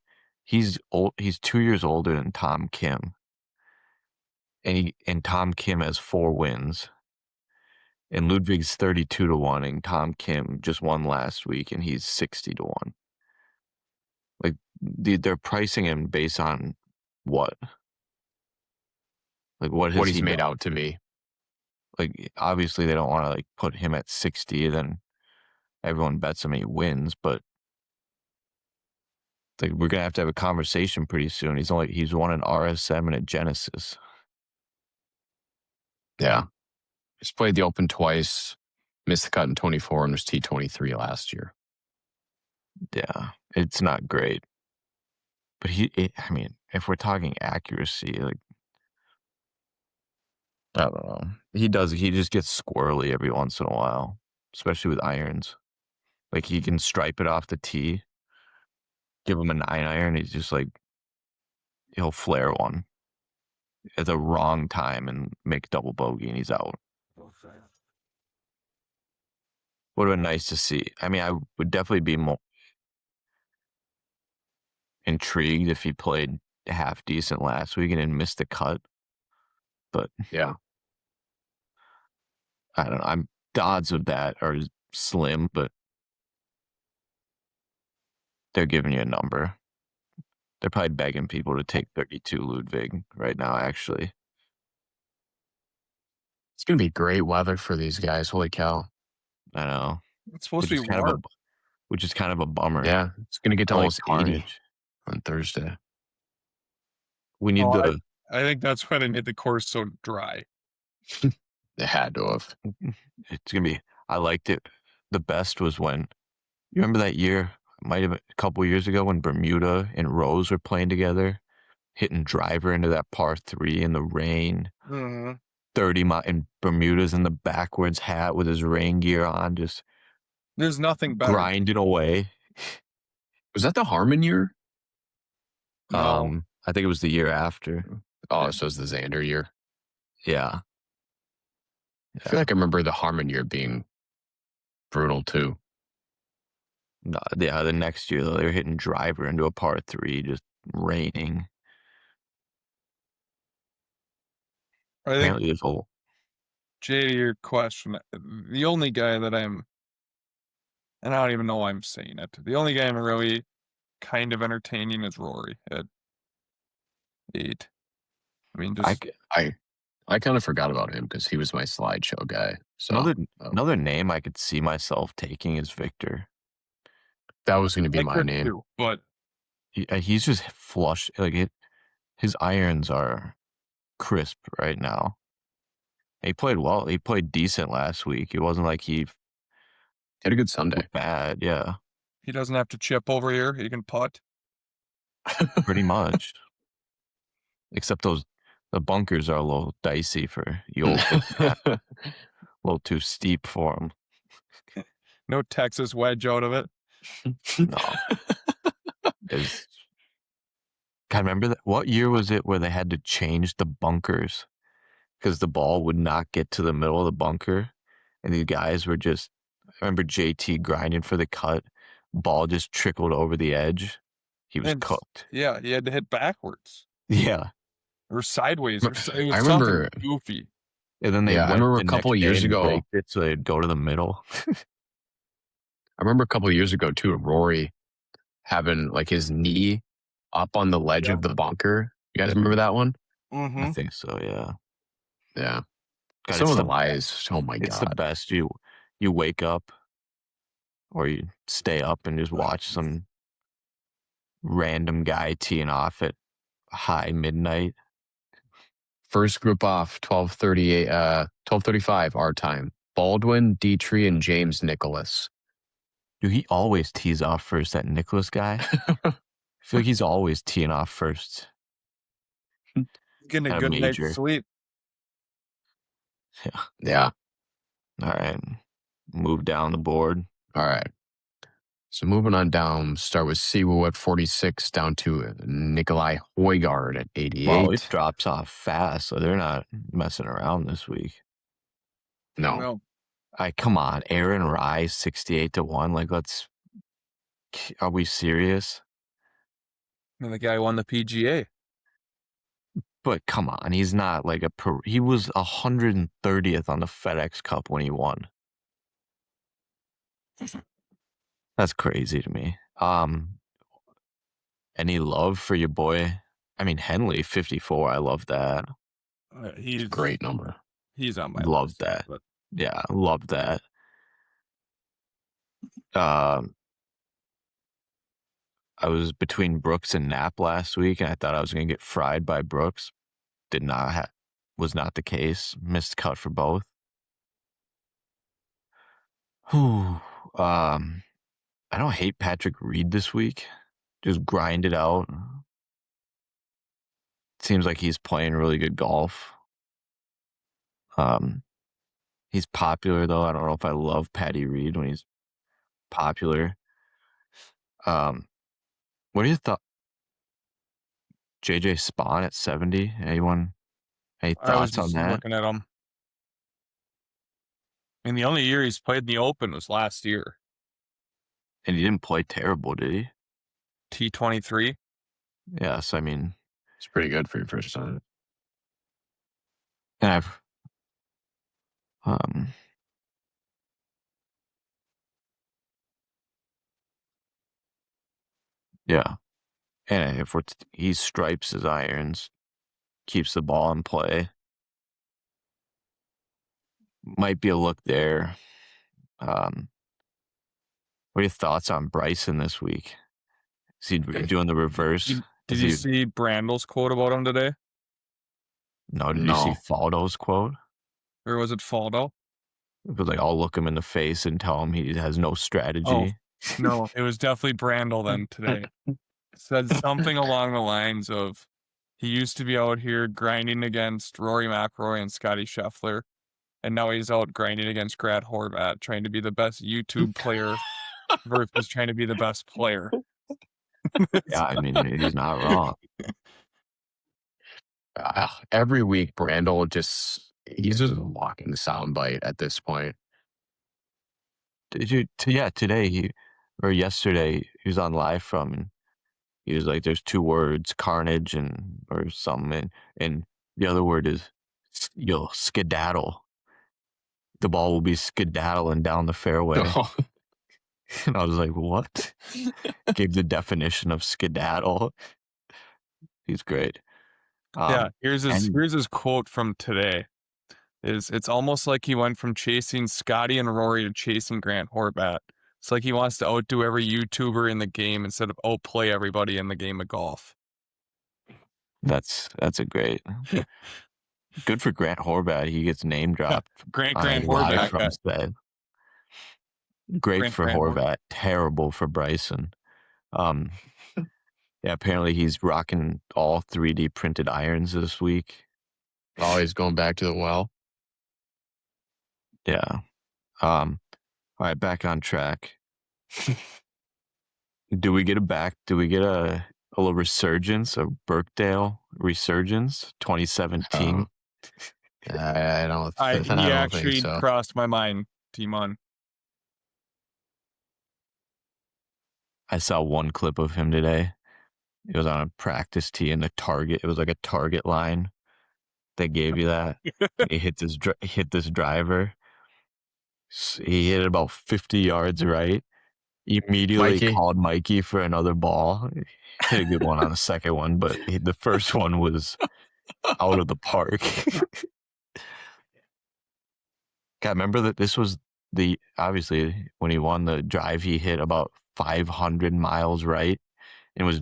he's old. He's 2 years older than Tom Kim. And Tom Kim has 4 wins. And Ludwig's 32-1, and Tom Kim just won last week, and he's 60-1. Like, they're pricing him based on what? Like, what What has he's he made done? out to be. Like, obviously they don't want to like put him at 60, then everyone bets him and he wins. But like, we're gonna have to have a conversation pretty soon. He's won an RSM and a Genesis. Yeah. He's played the Open twice, missed the cut in 24, and was T23 last year. Yeah, it's not great. But I mean, if we're talking accuracy, like, I don't know. He just gets squirrely every once in a while, especially with irons. Like, he can stripe it off the tee, give him a 9-iron, he's just like, he'll flare one at the wrong time and make double bogey, and he's out. Would have been nice to see. I mean, I would definitely be more intrigued if he played half decent last week and then missed the cut. But Yeah. I don't know. The odds of that are slim, but they're giving you a number. They're probably begging people to take 32 Ludwig right now, actually. It's going to be great weather for these guys. Holy cow. I know. It's supposed to be warm. Which is kind of a bummer. Yeah. It's going to get to I like almost 80 carnage. on Thursday. We need I think that's why they made the course so dry. They had to have. It's going to be, I liked it. The best was when, you remember that year, might have been a couple years ago, when Bermuda and Rose were playing together, hitting driver into that par 3 in the rain. Mm-hmm. 30 mile, and Bermuda's in the backwards hat with his rain gear on, just there's nothing better. Grinding away. Was that the Harmon year? No. I think it was the year after. Oh, so it was the Xander year. Yeah. I feel like I remember the Harmon year being brutal too. No, yeah, the next year, though, they were hitting driver into a par 3, just raining. Apparently, there's whole. Jay, to your question, the only guy that and I don't even know why I'm saying it, the only guy I'm really kind of entertaining is Rory at 8. I mean, just I kind of forgot about him because he was my slideshow guy. So another name I could see myself taking is Victor. That was going to be my name. Too, but he's just flush. Like, his irons are crisp right now. He played well. He played decent last week. It wasn't like he had a good Sunday. Bad, yeah. He doesn't have to chip over here. He can putt. Pretty much. Except the bunkers are a little dicey for you old man. A little too steep for him. No Texas wedge out of it. No. I remember that. What year was it where they had to change the bunkers because the ball would not get to the middle of the bunker, and these guys were just. I remember JT grinding for the cut. Ball just trickled over the edge. He was cooked. Yeah, he had to hit backwards. Yeah. Or sideways. It was I remember goofy. And then I remember a couple of years ago. So they'd go to the middle. I remember a couple of years ago too, Rory having like his knee up on the ledge of the bunker. You guys remember that one? Mm-hmm. I think so, yeah. Yeah. God, some of the lies. Oh my God. It's the best. You wake up or you stay up and just watch some random guy teeing off at high midnight. First group off, 12:35 our time. Baldwin, Dietrich, and James Nicholas. Dude, he always tees off first, that Nicholas guy. I feel like he's always teeing off first Getting a at a good night's major. sleep. Yeah. Yeah. All right. Move down the board. All right. So moving on down, start with Siwoo at 46, down to Nikolai Højgaard at Wow, it 88. drops off fast, so they're not messing around this week. No. Come on, Aaron Rye, 68-1. Like, are we serious? And the guy won the PGA. But come on, he's not like he was 130th on the FedEx Cup when he won. That's crazy to me. Any love for your boy? I mean, Henley, 54. I love that. He's a great number. He's on my Love list. that. But Yeah, love that. I was between Brooks and Knapp last week, and I thought I was going to get fried by Brooks. Was not the case. Missed cut for both. Whew. I don't hate Patrick Reed this week. Just grind it out. Seems like he's playing really good golf. He's popular though. I don't know if I love Patty Reed when he's popular. What do you thought? JJ Spawn at 70. Anyone? Any I was thoughts on just that? looking at him. And the only year he's played in the Open was last year. And he didn't play terrible, did he? T23. Yes, I mean, It's pretty good for your first time. and I've yeah. And if he stripes his irons, keeps the ball in play. Might be a look there. What are your thoughts on Bryson this week? Is he doing the reverse? Did you see Brandel's quote about him today? No, did you see Faldo's quote? Or was it Faldo? It was like, I'll look him in the face and tell him he has no strategy. Oh, no, it was definitely Brandel then today. Said something along the lines of, he used to be out here grinding against Rory McIlroy and Scotty Scheffler, and now he's out grinding against Grant Horvat, trying to be the best YouTube player versus trying to be the best player. Yeah, I mean, he's not wrong. Every week, Brandel he's just a walking soundbite at this point. Today or yesterday, he was on live from, and he was like, there's two words, carnage or something, and the other word is, you'll skedaddle. The ball will be skedaddling down the fairway. Oh. And I was like, what? Gave the definition of skedaddle. He's great. Yeah, here's his quote from today. It's almost like he went from chasing Scotty and Rory to chasing Grant Horvat. It's like he wants to outdo every YouTuber in the game instead of outplay everybody in the game of golf. That's a great. Good for Grant Horvat. He gets name dropped. Yeah, Grant Horvat. From said. Great for Grant Horvat. Terrible for Bryson. Yeah, apparently he's rocking all 3D printed irons this week. Always going back to the well. Yeah. All right, back on track. Do we get a little resurgence, a Birkdale resurgence, 2017? I don't He actually think so. crossed my mind, Timon. I saw one clip of him today. It was on a practice tee in the target. It was like a target line. They gave you that. He hit this driver. He hit it about 50 yards right. Immediately called Mikey for another ball. Hit a good one on the second one, but the first one was out of the park. God, remember that this was obviously when he won the drive, he hit about 500 miles right and was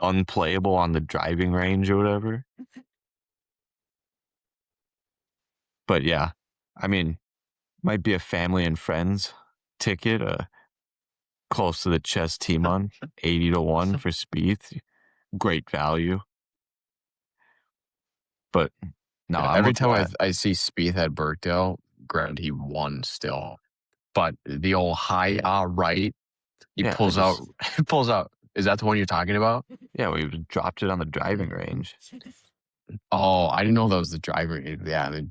unplayable on the driving range or whatever. But yeah, I mean, might be a family and friends ticket. close to the chest Timon, 80-1 for Spieth. Great value. But no, Yeah, I'm every with time that. I see Spieth at Birkdale, granted he won still, but the old high right, he Yeah, pulls out. Pulls out. Is that the one you're talking about? Yeah, we dropped it on the driving range. Oh, I didn't know that was the driver. Yeah, the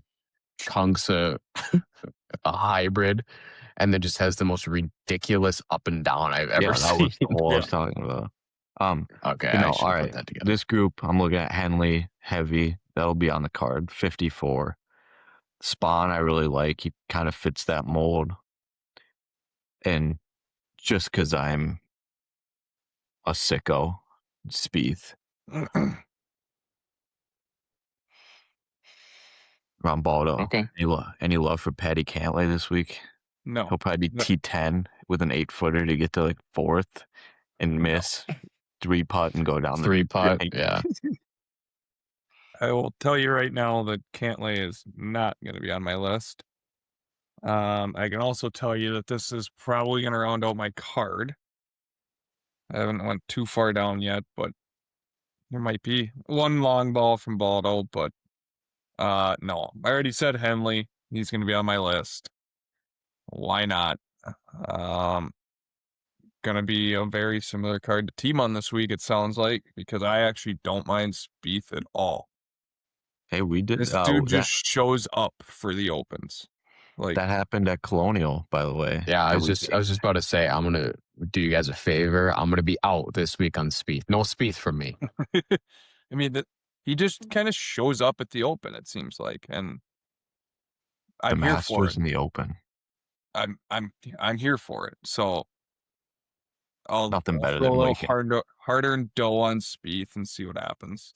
chunks a hybrid, and then just has the most ridiculous up and down I've ever Yeah, that seen. was the hole I was talking about. Okay, But I no, should all have put right. that together. This group, I'm looking at Henley, heavy. That'll be on the card, 54. Spawn, I really like. He kind of fits that mold. And just because I'm a sicko, Spieth. Baldo. Okay. Any love for Patty Cantlay this week? No. He'll probably be T10 with an 8-footer to get to like fourth and miss 3-putt and go down the 3-putt, drain. yeah. I will tell you right now that Cantlay is not going to be on my list. I can also tell you that this is probably going to round out my card. I haven't went too far down yet, but there might be one long ball from Baldo, but no. I already said Henley. He's going to be on my list. Why not? Gonna be a very similar card to Timon this week, it sounds like, because I actually don't mind Spieth at all. Hey, we did This dude just shows up for the opens. Like that happened at Colonial, by the way. Yeah, I was just about to say, I'm gonna do you guys a favor. I'm gonna be out this week on Spieth. No Spieth from me. I mean, he just kind of shows up at the open, it seems like, and the I'm here for Masters it. and the Open. I'm here for it. So I'll Nothing better throw than a little waking. harder and dough on Spieth and see what happens.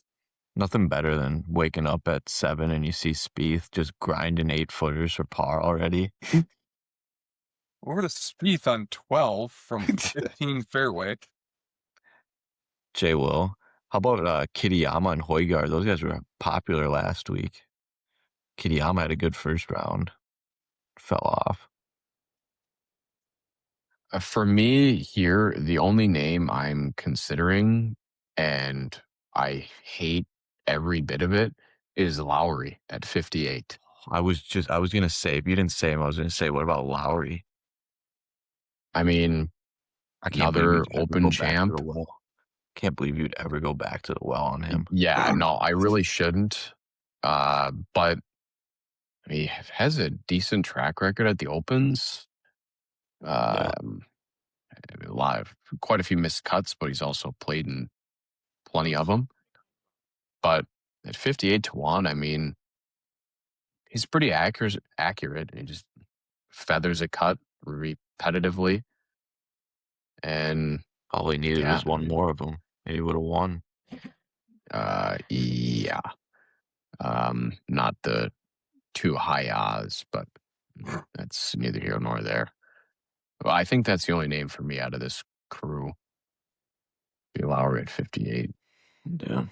Nothing better than waking up at 7 and you see Spieth just grinding 8-footers for par already. Or to Spieth on 12 from 15 fairway. Jay Will. How about Kitayama and Højgaard? Those guys were popular last week. Kitayama had a good first round. Fell off. For me here, the only name I'm considering, and I hate every bit of it, is Lowry at 58. I was gonna say, if you didn't say him, I was gonna say, what about Lowry? I mean, I can't another believe you'd ever Open go back to champ. the well. Can't believe you'd ever go back to the well on him. Yeah, no, I really shouldn't. But he has a decent track record at the Opens. Quite a few missed cuts, but he's also played in plenty of them. But at 58-1, I mean, he's pretty accurate. And he just feathers a cut repetitively. And all he needed was one more of them, and he would have won. Yeah. Not the too high odds, but that's neither here nor there. Well, I think that's the only name for me out of this crew. Be Lowry at 58. Yeah.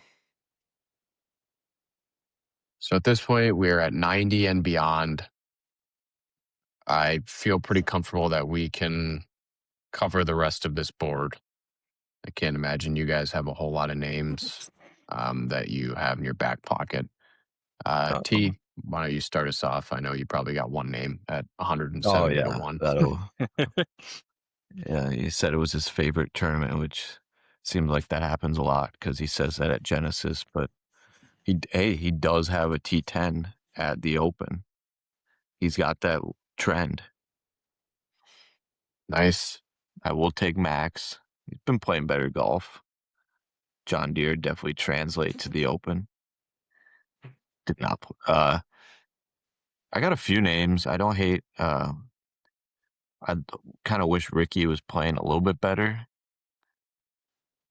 So at this point, we're at 90 and beyond. I feel pretty comfortable that we can cover the rest of this board. I can't imagine you guys have a whole lot of names that you have in your back pocket. T, why don't you start us off? I know you probably got one name at 170-1. Yeah, he said it was his favorite tournament, which seems like that happens a lot because he says that at Genesis. But he does have a T10 at the Open. He's got that trend. Nice. I will take Max. He's been playing better golf. John Deere definitely translate to the Open. Did not. I got a few names. I don't hate. I kind of wish Ricky was playing a little bit better,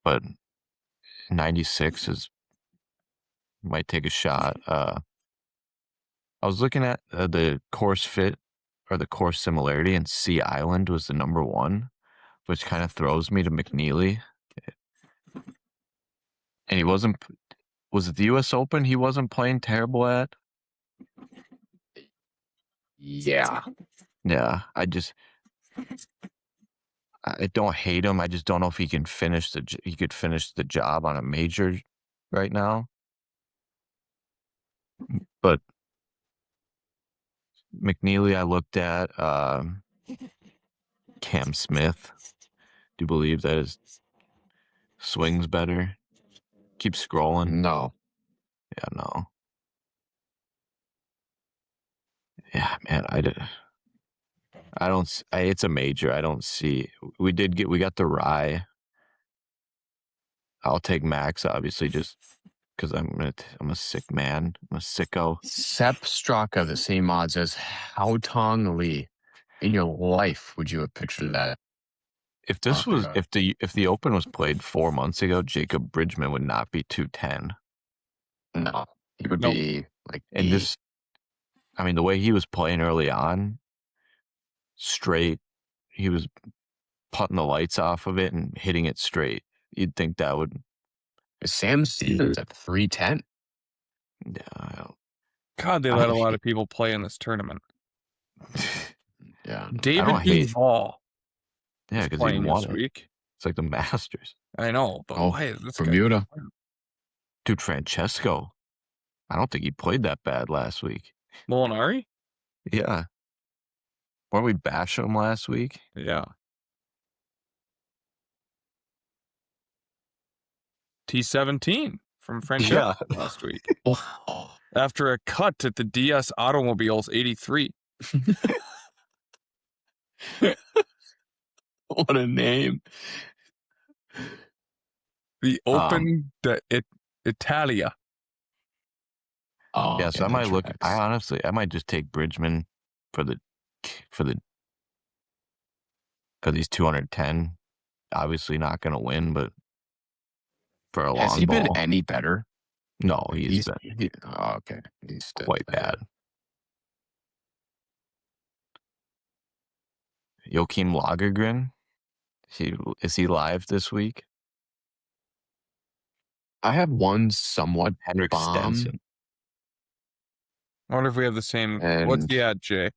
but 96 might take a shot. I was looking at the course fit or the course similarity, and Sea Island was the number one, which kind of throws me to McNeely. And he wasn't. Was it the U.S. Open? He wasn't playing terrible at. Yeah. Yeah, I don't hate him. I just don't know if he could finish the job on a major right now. But McNeely, I looked at Cam Smith. Do you believe that his swing's better? Keep scrolling. No. Yeah, no. Yeah, man, I don't. It's a major. I don't see. We got the Rye. I'll take Max, obviously, just because I'm a sick man. I'm a sicko. Sepp Straka, the same odds as Hao Tong Lee. In your life, would you have pictured that? If this was if the Open was played 4 months ago, Jacob Bridgman would not be 210. No, he would Nope. be like And this, I mean, the way he was playing early on, straight, he was putting the lights off of it and hitting it straight. You'd think that would. Sam Stevens at 310. Yeah, God, they let a lot of people play in this tournament. Yeah, David Duval. Yeah, because he playing won this it. week. It's like the Masters. I know, but why is this Bermuda? guy? Dude, Francesco. I don't think he played that bad last week. Molinari? Yeah. Weren't we bashing him last week? Yeah. T17 from Francesco last week. After a cut at the DS Automobiles 83. What a name. The Open Italia. Oh, yeah, so I might look. I might just take Bridgman for the because he's 210. Obviously not going to win, but for a long ball. Has he been any better? No, he's been. Okay, he's quite bad. Joachim Lagergren, is he live this week? I have one somewhat Henrik Stenson. I wonder if we have the same. What's he at, Jay?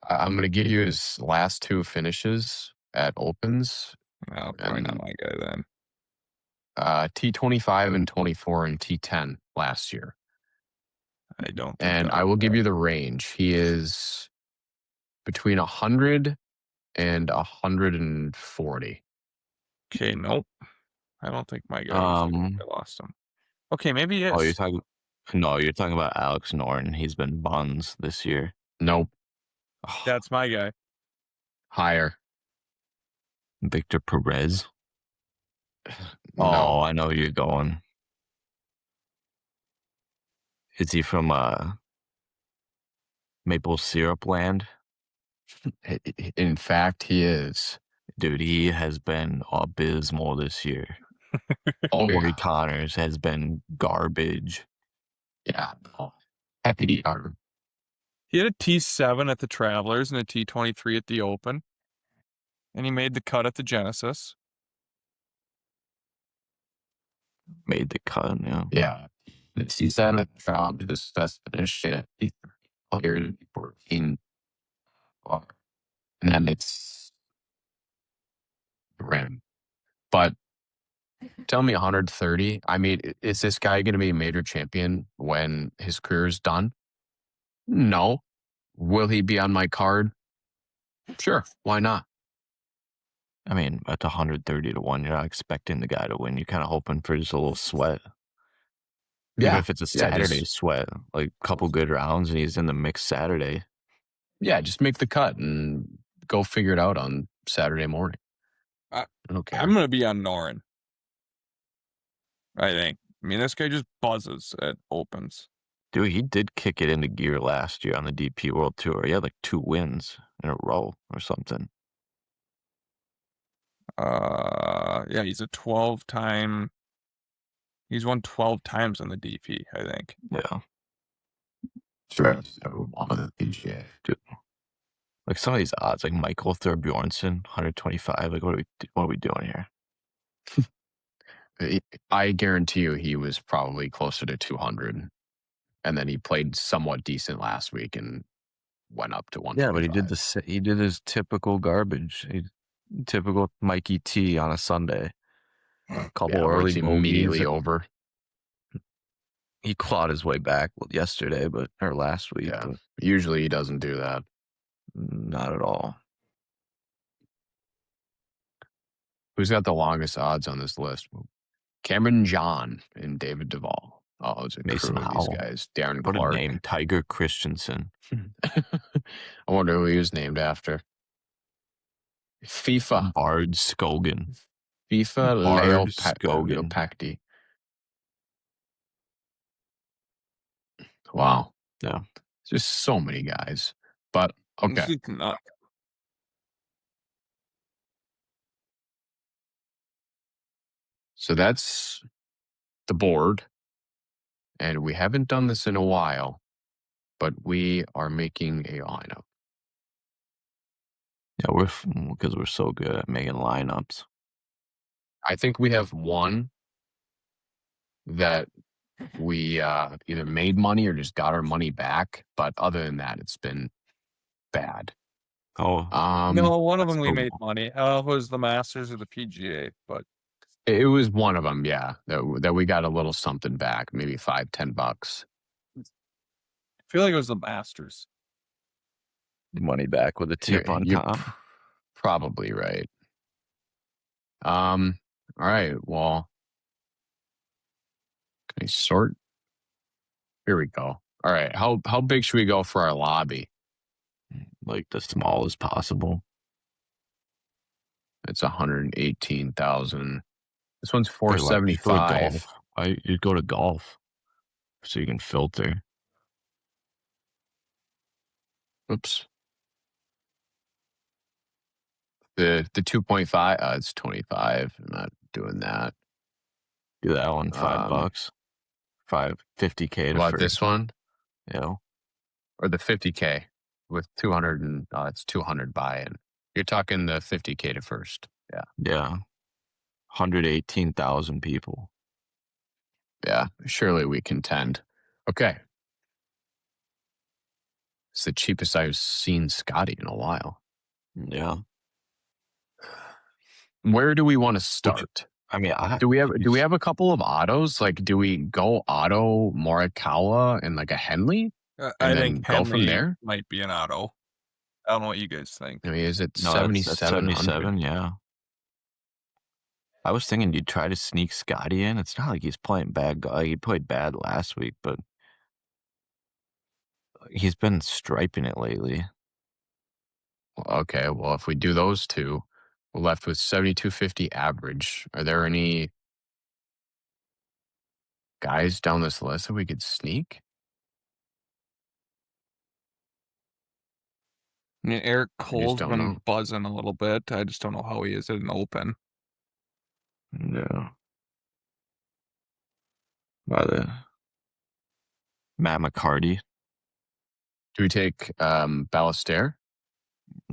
I'm going to give you his last two finishes at Opens. No, probably not my guy then. T25 and 24 and T10 last year. I don't. And I will give you the range. He is between 100 and 140. Okay, nope. I don't think my guy is. I lost him. Okay, maybe he is. Oh, you're talking about Alex Noren. He's been buns this year. Nope. That's my guy. Higher. Victor Perez. No. Oh, I know you're going. Is he from Maple Syrup Land? In fact, he is. Dude, he has been abysmal this year. Corey Connors has been garbage. Yeah. Happy to He had a T7 at the Travelers and a T23 at the Open. And he made the cut at the Genesis. Made the cut, yeah. Yeah. The T7 at the job to this best finish at T3 14. And then it's rim. But tell me 130. I mean, is this guy going to be a major champion when his career is done? No. Will he be on my card? Sure. Why not? I mean, at 130 to 1, you're not expecting the guy to win. You're kind of hoping for just a little sweat. Yeah. Even if it's a Saturday sweat, like a couple good rounds and he's in the mix Saturday. Yeah, just make the cut and go figure it out on Saturday morning. I don't care. I'm going to be on Noren. I think. I mean, this guy just buzzes at Opens. Dude, he did kick it into gear last year on the DP World Tour. He had like 2 wins in a row or something. Yeah, he's a 12-time. He's won 12 times on the DP, I think. Yeah. Sure. So on the PGA. Dude. Like some of these odds, like Michael Thorbjornsen, 125. Like, what are we doing here? I guarantee you he was probably closer to 200. And then he played somewhat decent last week and went up to 125. Yeah, but he did his typical garbage. Typical Mikey T on a Sunday. Couple Yeah, early works bogeys. immediately over. He clawed his way back yesterday, or last week, Yeah, but usually he doesn't do that. not at all. Who's got the longest odds on this list? Cameron John and David Duvall. Oh, it's a Mason crew of these Howell. guys. Darren What a Clark. name, Tiger Christensen. I wonder who he was named after. FIFA. Bard Scogan. FIFA Bard Scogan. Leopacti. Wow. Yeah. Just so many guys. But okay. So that's the board. And we haven't done this in a while, but we are making a lineup. Yeah, because we're so good at making lineups. I think we have one that we either made money or just got our money back. But other than that, it's been bad. Oh, no, one of them we made money. It was the Masters or the PGA, but it was one of them. Yeah, that we got a little something back, maybe $5-10. I feel like it was the Masters. Money back with a tip on top. Probably right. All right. Well, can I sort? Here we go. All right. How big should we go for our lobby? Like the smallest possible. It's 118,000. This one's 475. You'd go to golf so you can filter. Oops. The 2.5. It's 25. I'm not doing that. Do that one, $5. 50K to What, first. this one? Yeah. Or the 50K with 200 and it's 200 buy-in. You're talking the 50K to first. Yeah. Yeah. 118,000 people. Yeah. Surely we contend. Okay. It's the cheapest I've seen Scotty in a while. Yeah. Where do we want to start? Do we have a couple of autos? Like, do we go auto Morikawa and like a Henley? I think go from there? might be an auto. I don't know what you guys think. I mean, is it No, 7,700? 77, yeah. I was thinking you'd try to sneak Scotty in. It's not like he's playing bad. He played bad last week, but he's been striping it lately. Okay, well, if we do those two, we're left with 7,250 average. Are there any guys down this list that we could sneak? I mean, Eric Cole's don't been know. buzzing a little bit. I just don't know how he is at an Open. No. Matt McCarty. Do we take Ballester?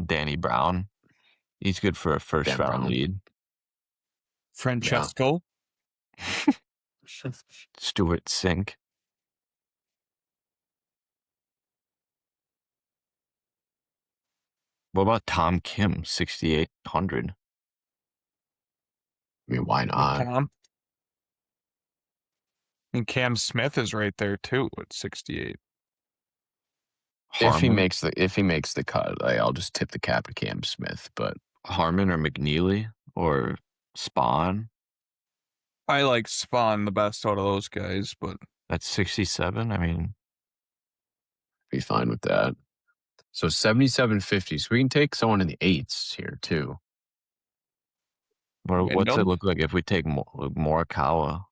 Danny Brown. He's good for a first round lead. Francesco. Stuart Sink. What about Tom Kim, 6,800? I mean, why not? Tom. And Cam Smith is right there too at 68. If he makes the cut, I'll just tip the cap to Cam Smith. But Harmon or McNeely or Spawn. I like Spawn the best out of those guys, but that's 67. I mean, be fine with that. So 77.50. So we can take someone in the 8s here too. What's it look like if we take Morikawa?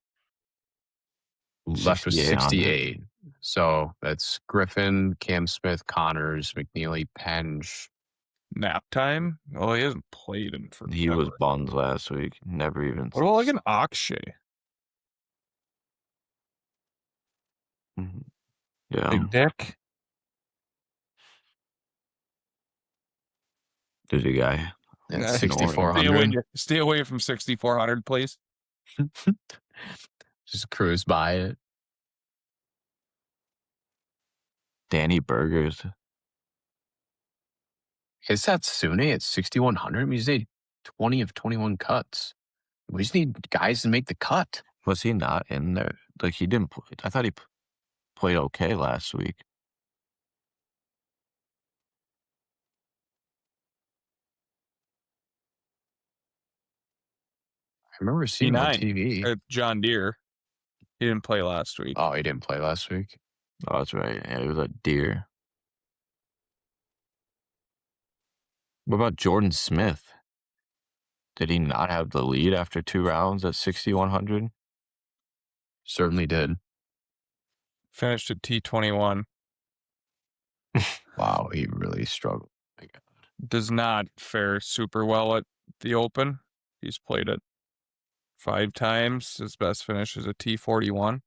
Left with 68. So that's Griffin, Cam Smith, Connors, McNeely, Penge. Nap time? Oh, he hasn't played in forever. He was buns last week. Never even. What about like an Akshay? Yeah. Big Dick? Dizzy guy. That's 6,400. Stay away from 6,400, please. Just cruise by it. Danny Burgers. Is that Sune at 6,100? 20 of 21 cuts. We just need guys to make the cut. Was he not in there? Like, he didn't play. I thought he played okay last week. I remember seeing him on P9 TV. at John Deere. He didn't play last week. Oh, he didn't play last week? Oh, that's right. Yeah, he was a deer. What about Jordan Smith? Did he not have the lead after 2 rounds at 6,100? Certainly did. Finished at T21. Wow, he really struggled. My God. Does not fare super well at the Open. He's played it 5 times. His best finish is a T41.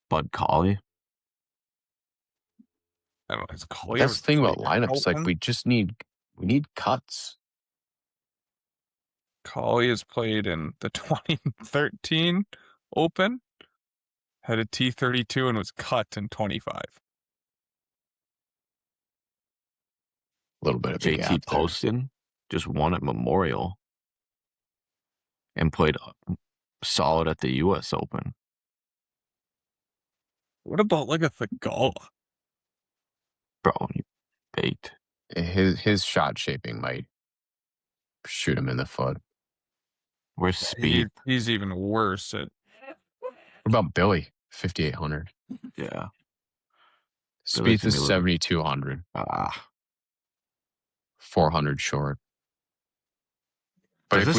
Bud Cauley? I don't know. Has Coley That's ever the thing about played an lineups. Like Open? we need cuts. Coley has played in the 2013 Open, had a T32 and was cut in 25. A little bit of a JT gap there. Poston just won at Memorial and played solid at the U.S. Open. What about like a Thagala? Bro, you baked. His shot shaping might shoot him in the foot. Where's Speed? He's even worse at. What about Billy? 5,800. Yeah. Spieth is gonna be 7,200. 400 short. But Does if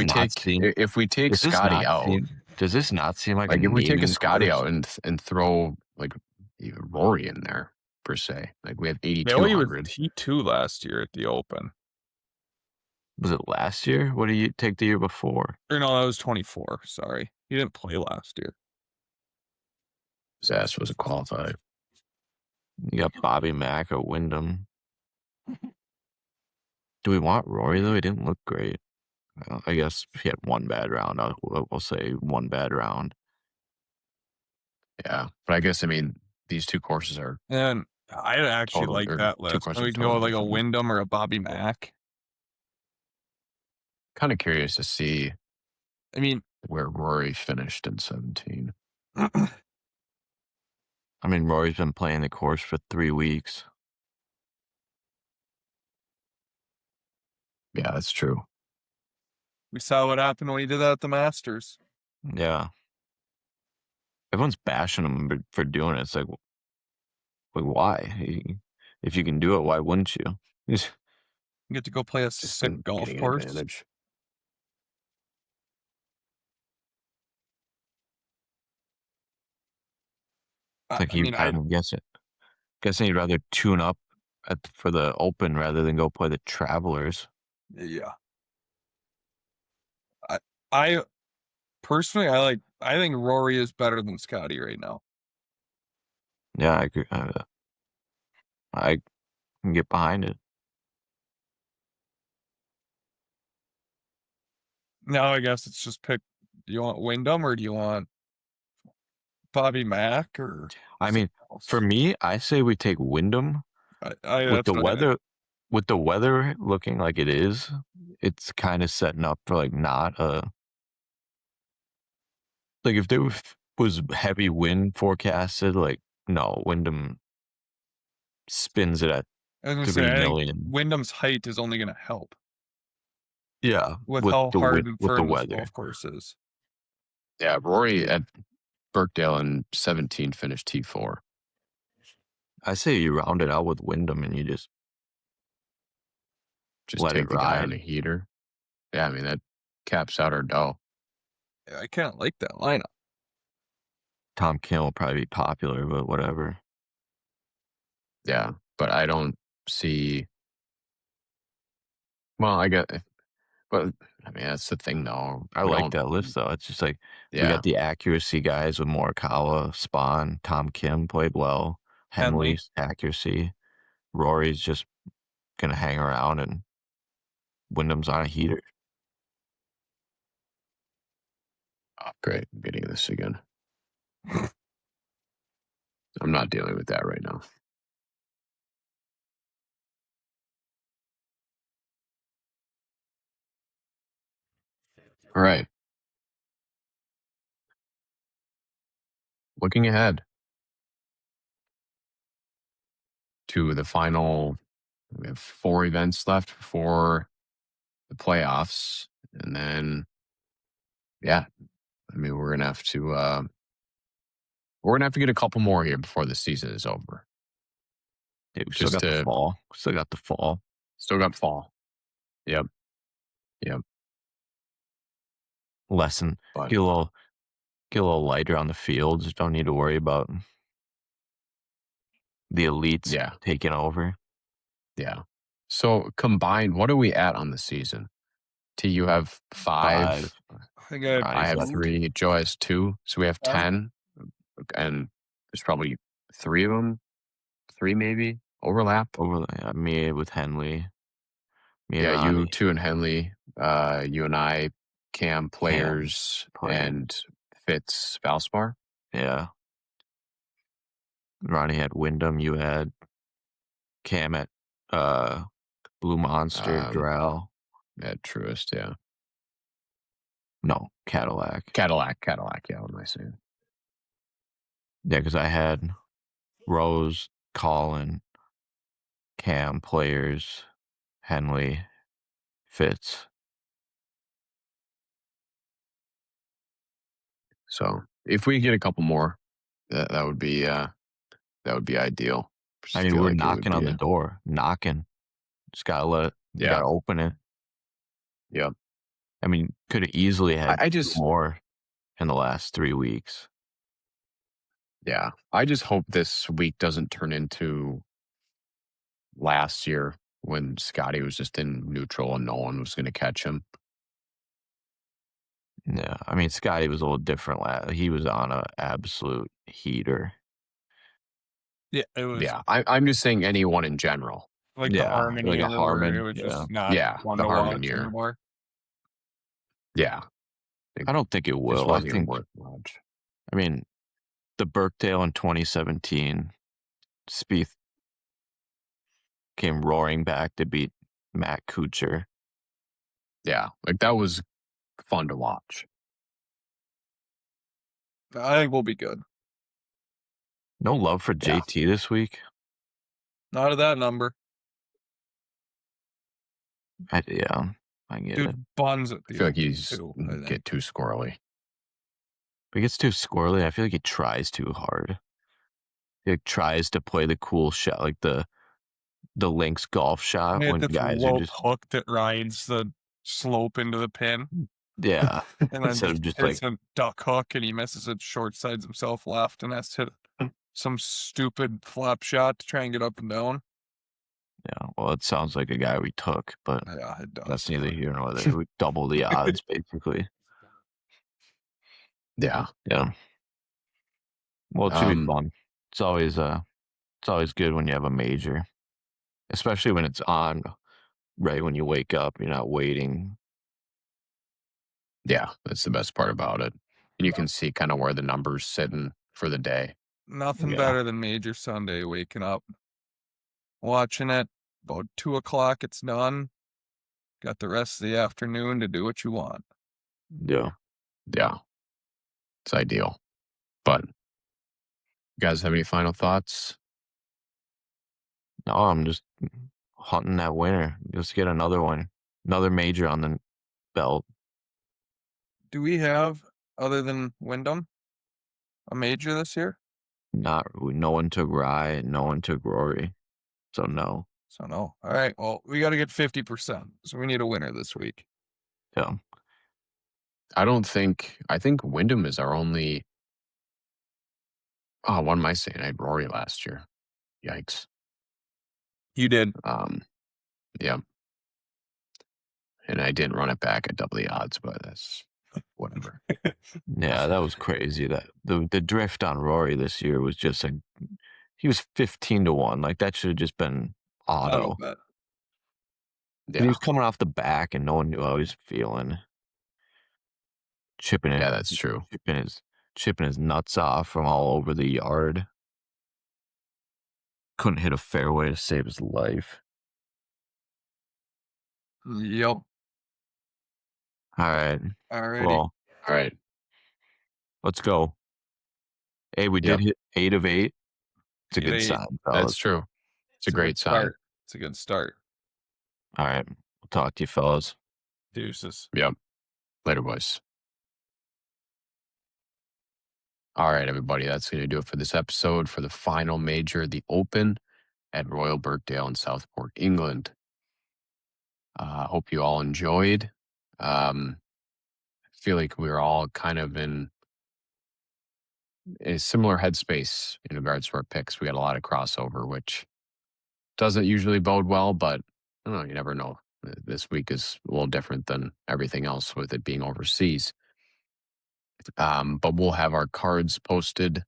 we take Scotty out, does this not seem like if we take a Scotty course? out and throw like even Rory in there per se, like we have Billy was 8,200. T2 last year at the Open. Was it last year? What did you take the year before? Or no, that was 24. Sorry, he didn't play last year. His ass wasn't qualified. You got Bobby Mack or Wyndham. Do we want Rory though? He didn't look great. I guess he had one bad round. We'll say one bad round. Yeah, but I guess these two courses are. And I actually like that list. So we can go like a Wyndham or a Bobby Mack. Kind of curious to see. I mean, where Rory finished in 17. Rory's been playing the course for 3 weeks. Yeah, that's true. We saw what happened when he did that at the Masters. Yeah. Everyone's bashing him for doing it. It's like why? If you can do it, why wouldn't you? You get to go play a sick golf course. Advantage. I'm guessing he'd rather tune up for the Open rather than go play the Travelers. Yeah. I personally, I think Rory is better than Scotty right now. Yeah, I agree. I can get behind it. Now I guess it's just pick. Do you want Wyndham or do you want Bobby Mack or? For me, I say we take Wyndham. With the weather looking like it is, it's kind of setting up for not a. If there was heavy wind forecasted, no, Wyndham spins it at 3 million. Wyndham's height is only going to help. Yeah, with how hard and firm the this golf course is. Yeah, Rory at Birkdale in 17 finished T4. I say you round it out with Wyndham and you just let take it the ride. guy on a heater. Yeah, that caps out our dough. I kind of like that lineup. Tom Kim will probably be popular, but whatever. Yeah, but I don't see. Well, I get, but that's the thing, though. I like that list, though. It's just we got the accuracy guys with Morikawa, Spawn, Tom Kim played well, Henley's accuracy. Rory's just gonna hang around, and Wyndham's on a heater. Oh, great. I'm getting this again. I'm not dealing with that right now. All right. Looking ahead to the final, we have 4 events left before the playoffs. And then, yeah, I mean, we're going to have to get a couple more here before the season is over. Yeah, we still Just got the to fall. Still got the fall. Still got fall. Yep. Lesson. But Get a little lighter on the field. Just don't need to worry about the elites yeah, taking over. yeah. So combined, what are we at on the season? T, you have 5. 5. I think I have I Ronnie's have got 3. Joe has 2. So we have 10. And there's probably 3 of them. 3 maybe overlap. over me with Henley. Me and Yeah, you, Ronnie. 2 and Henley. You and I, Cam, players, player. and Fitz, Valspar. Yeah. Ronnie had Wyndham. You had Cam at Blue Monster, Drow. At Truist, yeah. No, Cadillac. Cadillac, yeah, what am I saying? Yeah, because I had Rose, Colin, Cam, players, Henley, Fitz. So if we get a couple more, that would be ideal. Just I mean, feel we're like it would knocking on be the door. Knocking. Just gotta yeah, open it. yeah. I mean, could have easily had I 2 just more in the last 3 weeks. yeah, I just hope this week doesn't turn into last year when Scotty was just in neutral and no one was going to catch him. Yeah, I mean, Scotty was a little different. He was on a absolute heater. Yeah, it was Yeah, I'm just saying anyone in general. like the Yeah, Harmon like a year where it Harmon. was Yeah. just not Yeah, fun the to Harmon watch year. anymore. Yeah, it I don't think it just will. I wasn't even think, worth much. I mean, the Birkdale in 2017, Spieth came roaring back to beat Matt Kuchar. Yeah, like that was fun to watch. I think we'll be good. No love for Yeah. JT this week. Not at that number. I get it. Dude buns at I the feel like open he's too, I think. get too squirrely. If he gets too squirrely, I feel like he tries too hard. He tries to play the cool shot, like the links golf shot when It's guys are rope just hook that rides the slope into the pin. yeah. And then Instead of just like hits a duck hook and he misses it, short sides himself left and has to hit some stupid flap shot to try and get up and down. yeah. Well, it sounds like a guy we took, but Yeah, it does. that's neither here nor there. We double the odds basically. Yeah. Yeah. Well, it should be fun. It's always good when you have a major, especially when it's on right when you wake up. You're not waiting. Yeah, that's the best part about it. And you can see kind of where the numbers sitting for the day. Nothing Yeah. better than Major Sunday, waking up, watching it, about 2 o'clock it's done. Got the rest of the afternoon to do what you want. Yeah. Yeah, it's ideal. But you guys have any final thoughts? No, I'm just hunting that winner. Just get another one, another major on the belt. Do we have, other than Wyndham, a major this year? No one took Rye, no one took Rory, so no. So no. All right. Well, we got to get 50%. So we need a winner this week. Yeah. I think Wyndham is our only. Oh, what am I saying? I had Rory last year. Yikes. You did. Yeah. And I didn't run it back at double the odds, but that's whatever. Yeah, that was crazy. That the drift on Rory this year was just he was 15-1. Like that should have just been auto. Bet. And he Yeah. was coming off the back and no one knew how he was feeling. Chipping it. Yeah, that's true. Chipping his nuts off from all over the yard. Couldn't hit a fairway to save his life. Yep. All right. Alrighty. Well, All right. let's go. Hey, we did Yep. hit 8 of 8. It's a 8 good of 8. sign, That's fellas. true. It's a good great sign. start. It's a good start. All right. We'll talk to you, fellas. Deuces. Yep. Later, boys. All right, everybody. That's going to do it for this episode for the final major, the Open at Royal Birkdale in Southport, England. Hope you all enjoyed. I feel like we were all kind of in a similar headspace in regards to our picks. We had a lot of crossover, which doesn't usually bode well, but I don't know, you never know. This week is a little different than everything else with it being overseas. But we'll have our cards posted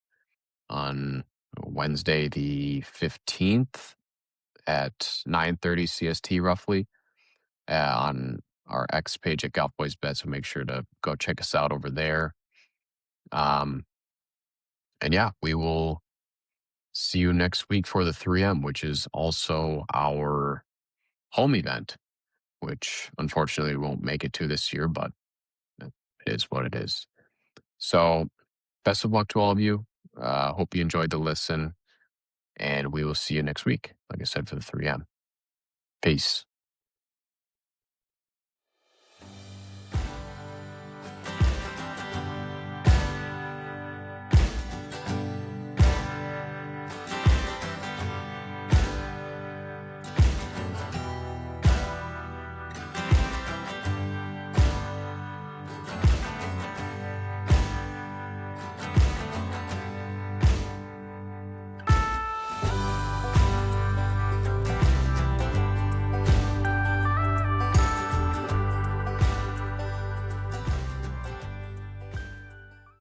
on Wednesday the 15th at 9:30 CST roughly on our X page at Galf Boys Bet. So make sure to go check us out over there. And yeah, we will see you next week for the 3M, which is also our home event, which unfortunately won't make it to this year, but it is what it is. So best of luck to all of you. Hope you enjoyed the listen, and we will see you next week, like I said, for the 3M. Peace.